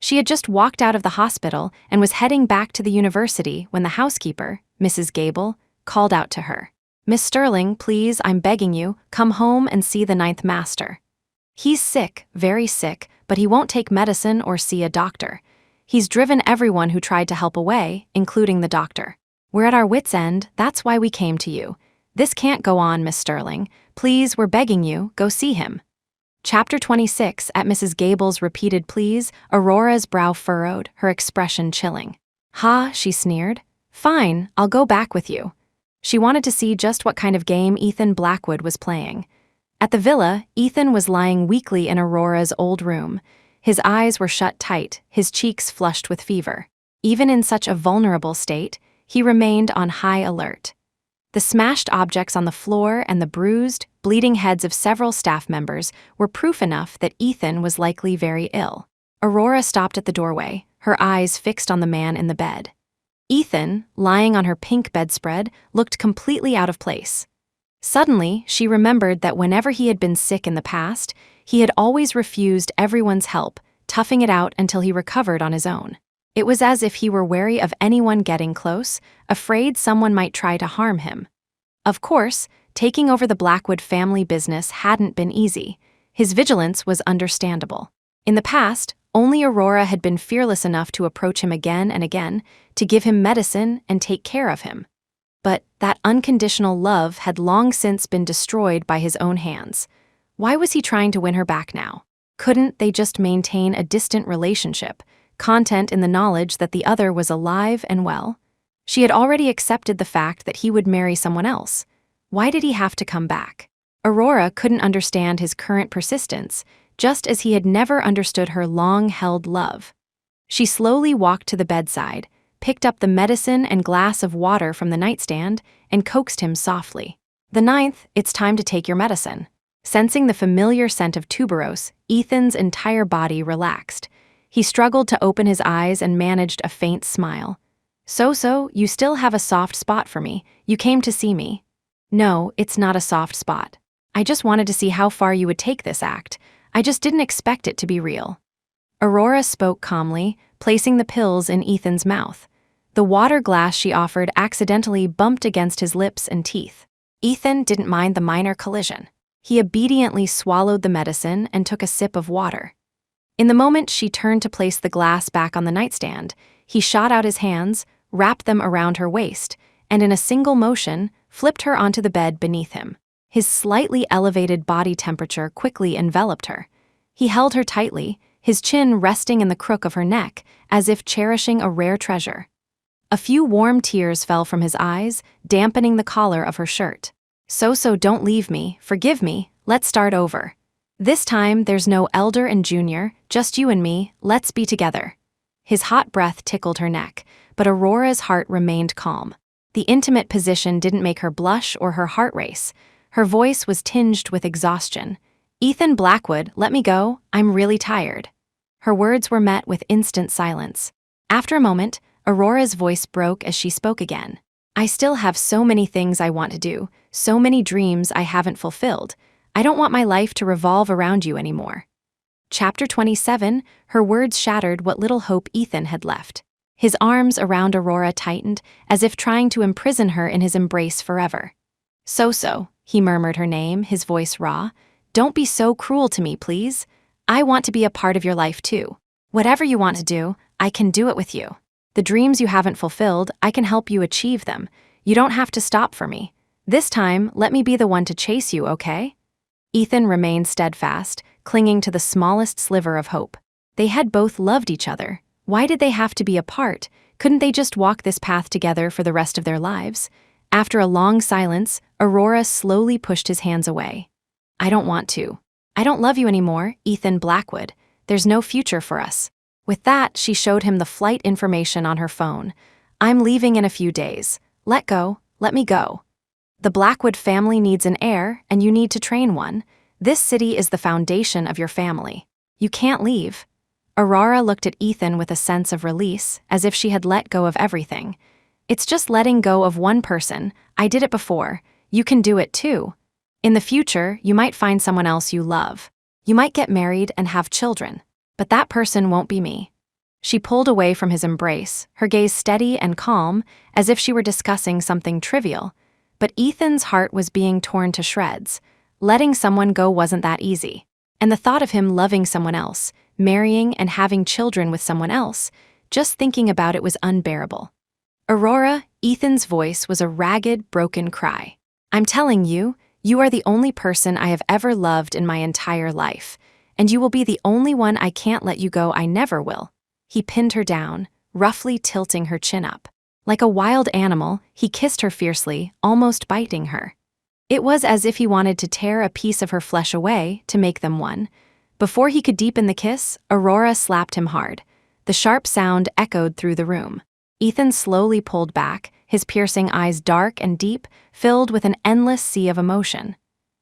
She had just walked out of the hospital and was heading back to the university when the housekeeper, Mrs. Gable, called out to her. "Miss Sterling, please, I'm begging you, come home and see the ninth master. He's sick, very sick, but he won't take medicine or see a doctor. He's driven everyone who tried to help away, including the doctor. We're at our wits' end, that's why we came to you. This can't go on, Miss Sterling. Please, we're begging you, go see him." Chapter 26. At Mrs. Gable's repeated pleas, Aurora's brow furrowed, her expression chilling. "Ha," she sneered. "Fine, I'll go back with you." She wanted to see just what kind of game Ethan Blackwood was playing. At the villa, Ethan was lying weakly in Aurora's old room. His eyes were shut tight, his cheeks flushed with fever. Even in such a vulnerable state, he remained on high alert. The smashed objects on the floor and the bruised, bleeding heads of several staff members were proof enough that Ethan was likely very ill. Aurora stopped at the doorway, her eyes fixed on the man in the bed. Ethan, lying on her pink bedspread, looked completely out of place. Suddenly, she remembered that whenever he had been sick in the past, he had always refused everyone's help, toughing it out until he recovered on his own. It was as if he were wary of anyone getting close, afraid someone might try to harm him. Of course, taking over the Blackwood family business hadn't been easy. His vigilance was understandable. In the past, only Aurora had been fearless enough to approach him again and again, to give him medicine and take care of him. But that unconditional love had long since been destroyed by his own hands. Why was he trying to win her back now? Couldn't they just maintain a distant relationship, content in the knowledge that the other was alive and well? She had already accepted the fact that he would marry someone else. Why did he have to come back? Aurora couldn't understand his current persistence, just as he had never understood her long-held love. She slowly walked to the bedside, picked up the medicine and glass of water from the nightstand, and coaxed him softly. "The ninth, it's time to take your medicine." Sensing the familiar scent of tuberose, Ethan's entire body relaxed. He struggled to open his eyes and managed a faint smile. So, you still have a soft spot for me. You came to see me. No, it's not a soft spot. I just wanted to see how far you would take this act. I just didn't expect it to be real. Aurora spoke calmly, placing the pills in Ethan's mouth. The water glass she offered accidentally bumped against his lips and teeth. Ethan didn't mind the minor collision. He obediently swallowed the medicine and took a sip of water. In the moment she turned to place the glass back on the nightstand, he shot out his hands, wrapped them around her waist, and in a single motion, flipped her onto the bed beneath him. His slightly elevated body temperature quickly enveloped her. He held her tightly, his chin resting in the crook of her neck, as if cherishing a rare treasure. A few warm tears fell from his eyes, dampening the collar of her shirt. So, don't leave me, forgive me, let's start over. This time, there's no elder and junior, just you and me, let's be together. His hot breath tickled her neck, but Aurora's heart remained calm. The intimate position didn't make her blush or her heart race. Her voice was tinged with exhaustion. Ethan Blackwood, let me go, I'm really tired. Her words were met with instant silence. After a moment, Aurora's voice broke as she spoke again. I still have so many things I want to do, so many dreams I haven't fulfilled. I don't want my life to revolve around you anymore. Chapter 27, her words shattered what little hope Ethan had left. His arms around Aurora tightened, as if trying to imprison her in his embrace forever. So, he murmured her name, his voice raw. Don't be so cruel to me, please. I want to be a part of your life too. Whatever you want to do, I can do it with you. The dreams you haven't fulfilled, I can help you achieve them. You don't have to stop for me. This time, let me be the one to chase you, okay? Ethan remained steadfast, clinging to the smallest sliver of hope. They had both loved each other. Why did they have to be apart? Couldn't they just walk this path together for the rest of their lives? After a long silence, Aurora slowly pushed his hands away. I don't want to. I don't love you anymore, Ethan Blackwood. There's no future for us. With that, she showed him the flight information on her phone. I'm leaving in a few days. Let me go. The Blackwood family needs an heir, and you need to train one. This city is the foundation of your family. You can't leave. Aurora looked at Ethan with a sense of release, as if she had let go of everything. It's just letting go of one person. I did it before. You can do it too. In the future, you might find someone else you love. You might get married and have children. But that person won't be me. She pulled away from his embrace, her gaze steady and calm, as if she were discussing something trivial. But Ethan's heart was being torn to shreds. Letting someone go wasn't that easy. And the thought of him loving someone else, marrying and having children with someone else, just thinking about it was unbearable. Aurora, Ethan's voice was a ragged, broken cry. I'm telling you, you are the only person I have ever loved in my entire life. And you will be the only one I can't let you go, I never will. He pinned her down, roughly tilting her chin up. Like a wild animal, he kissed her fiercely, almost biting her. It was as if he wanted to tear a piece of her flesh away to make them one. Before he could deepen the kiss, Aurora slapped him hard. The sharp sound echoed through the room. Ethan slowly pulled back, his piercing eyes dark and deep, filled with an endless sea of emotion.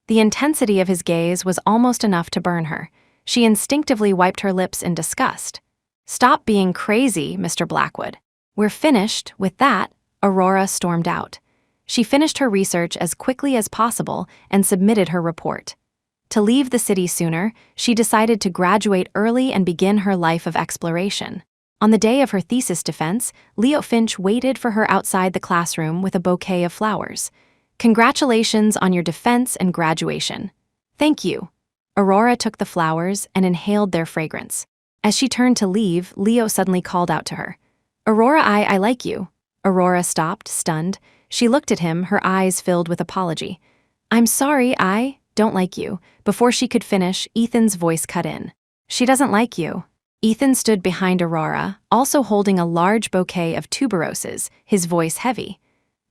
The intensity of his gaze was almost enough to burn her. She instinctively wiped her lips in disgust. Stop being crazy, Mr. Blackwood. We're finished. With that, Aurora stormed out. She finished her research as quickly as possible and submitted her report. To leave the city sooner, she decided to graduate early and begin her life of exploration. On the day of her thesis defense, Leo Finch waited for her outside the classroom with a bouquet of flowers. Congratulations on your defense and graduation. Thank you. Aurora took the flowers and inhaled their fragrance. As she turned to leave, Leo suddenly called out to her. Aurora, I like you. Aurora stopped, stunned. She looked at him, her eyes filled with apology. I'm sorry, I don't like you. Before she could finish, Ethan's voice cut in. She doesn't like you. Ethan stood behind Aurora, also holding a large bouquet of tuberoses, his voice heavy.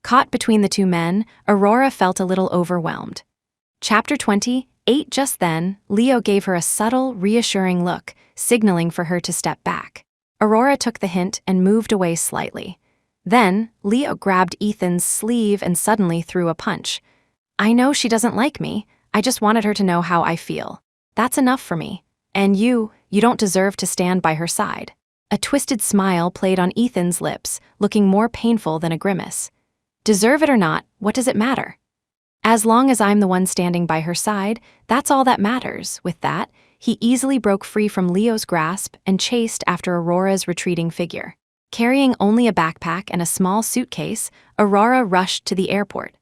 Caught between the two men, Aurora felt a little overwhelmed. Chapter 28. Just then, Leo gave her a subtle, reassuring look, signaling for her to step back. Aurora took the hint and moved away slightly. Then, Leo grabbed Ethan's sleeve and suddenly threw a punch. I know she doesn't like me. I just wanted her to know how I feel. That's enough for me. And you don't deserve to stand by her side. A twisted smile played on Ethan's lips, looking more painful than a grimace. Deserve it or not, what does it matter? As long as I'm the one standing by her side, that's all that matters. With that, he easily broke free from Leo's grasp and chased after Aurora's retreating figure. Carrying only a backpack and a small suitcase, Aurora rushed to the airport.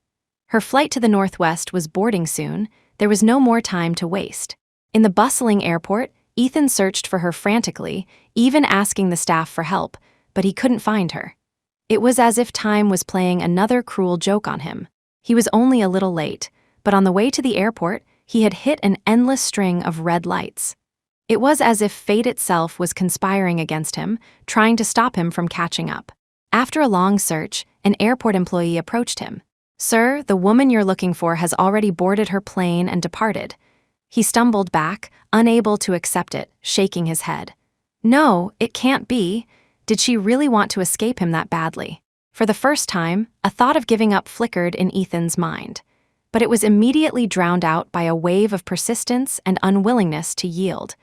Her flight to the northwest was boarding soon. There was no more time to waste. In the bustling airport, Ethan searched for her frantically, even asking the staff for help, but he couldn't find her. It was as if time was playing another cruel joke on him. He was only a little late, but on the way to the airport, he had hit an endless string of red lights. It was as if fate itself was conspiring against him, trying to stop him from catching up. After a long search, an airport employee approached him. "Sir, the woman you're looking for has already boarded her plane and departed." He stumbled back, unable to accept it, shaking his head. No, it can't be. Did she really want to escape him that badly? For the first time, a thought of giving up flickered in Ethan's mind. But it was immediately drowned out by a wave of persistence and unwillingness to yield.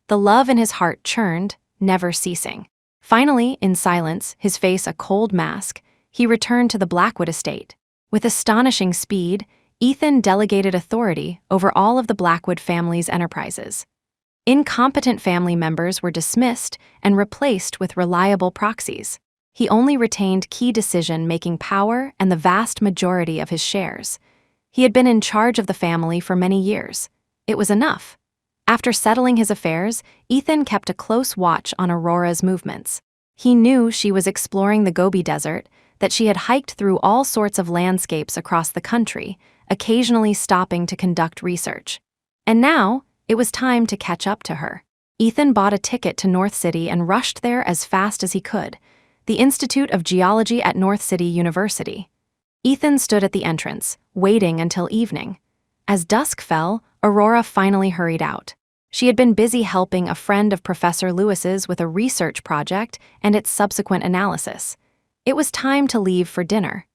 The love in his heart churned, never ceasing. Finally, in silence, his face a cold mask, he returned to the Blackwood estate. With astonishing speed, Ethan delegated authority over all of the Blackwood family's enterprises. Incompetent family members were dismissed and replaced with reliable proxies. He only retained key decision-making power and the vast majority of his shares. He had been in charge of the family for many years. It was enough. After settling his affairs, Ethan kept a close watch on Aurora's movements. He knew she was exploring the Gobi Desert, that she had hiked through all sorts of landscapes across the country, occasionally stopping to conduct research. And now, it was time to catch up to her. Ethan bought a ticket to North City and rushed there as fast as he could, the Institute of Geology at North City University. Ethan stood at the entrance, waiting until evening. As dusk fell, Aurora finally hurried out. She had been busy helping a friend of Professor Lewis's with a research project and its subsequent analysis. It was time to leave for dinner.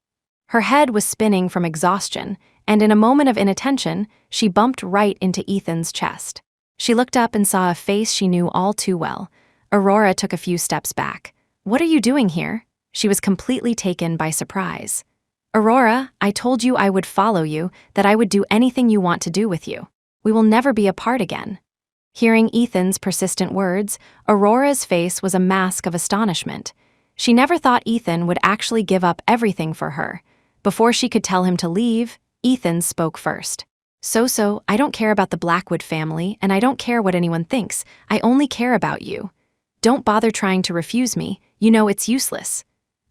Her head was spinning from exhaustion, and in a moment of inattention, she bumped right into Ethan's chest. She looked up and saw a face she knew all too well. Aurora took a few steps back. "What are you doing here?" She was completely taken by surprise. "Aurora, I told you I would follow you, that I would do anything you want to do with you. We will never be apart again." Hearing Ethan's persistent words, Aurora's face was a mask of astonishment. She never thought Ethan would actually give up everything for her. Before she could tell him to leave, Ethan spoke first. So, I don't care about the Blackwood family, and I don't care what anyone thinks. I only care about you. Don't bother trying to refuse me. You know it's useless."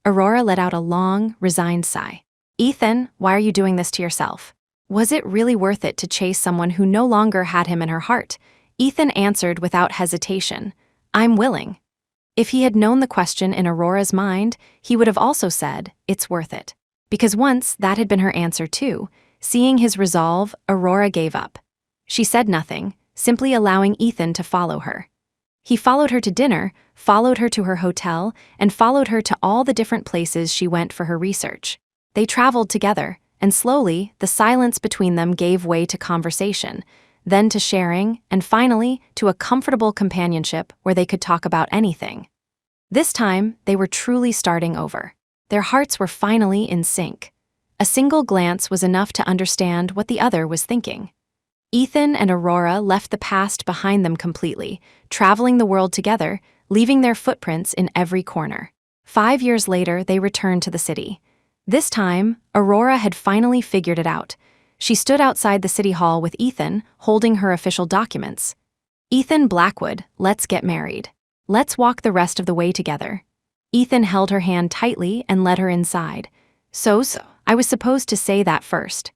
Aurora let out a long, resigned sigh. "Ethan, why are you doing this to yourself? Was it really worth it to chase someone who no longer had him in her heart?" Ethan answered without hesitation, "I'm willing." If he had known the question in Aurora's mind, he would have also said, "It's worth it." Because once that had been her answer too. Seeing his resolve, Aurora gave up. She said nothing, simply allowing Ethan to follow her. He followed her to dinner, followed her to her hotel, and followed her to all the different places she went for her research. They traveled together, and slowly, the silence between them gave way to conversation, then to sharing, and finally, to a comfortable companionship where they could talk about anything. This time, they were truly starting over. Their hearts were finally in sync. A single glance was enough to understand what the other was thinking. Ethan and Aurora left the past behind them completely, traveling the world together, leaving their footprints in every corner. 5 years later, they returned to the city. This time, Aurora had finally figured it out. She stood outside the city hall with Ethan, holding her official documents. "Ethan Blackwood, let's get married. Let's walk the rest of the way together." Ethan held her hand tightly and led her inside. So, I was supposed to say that first.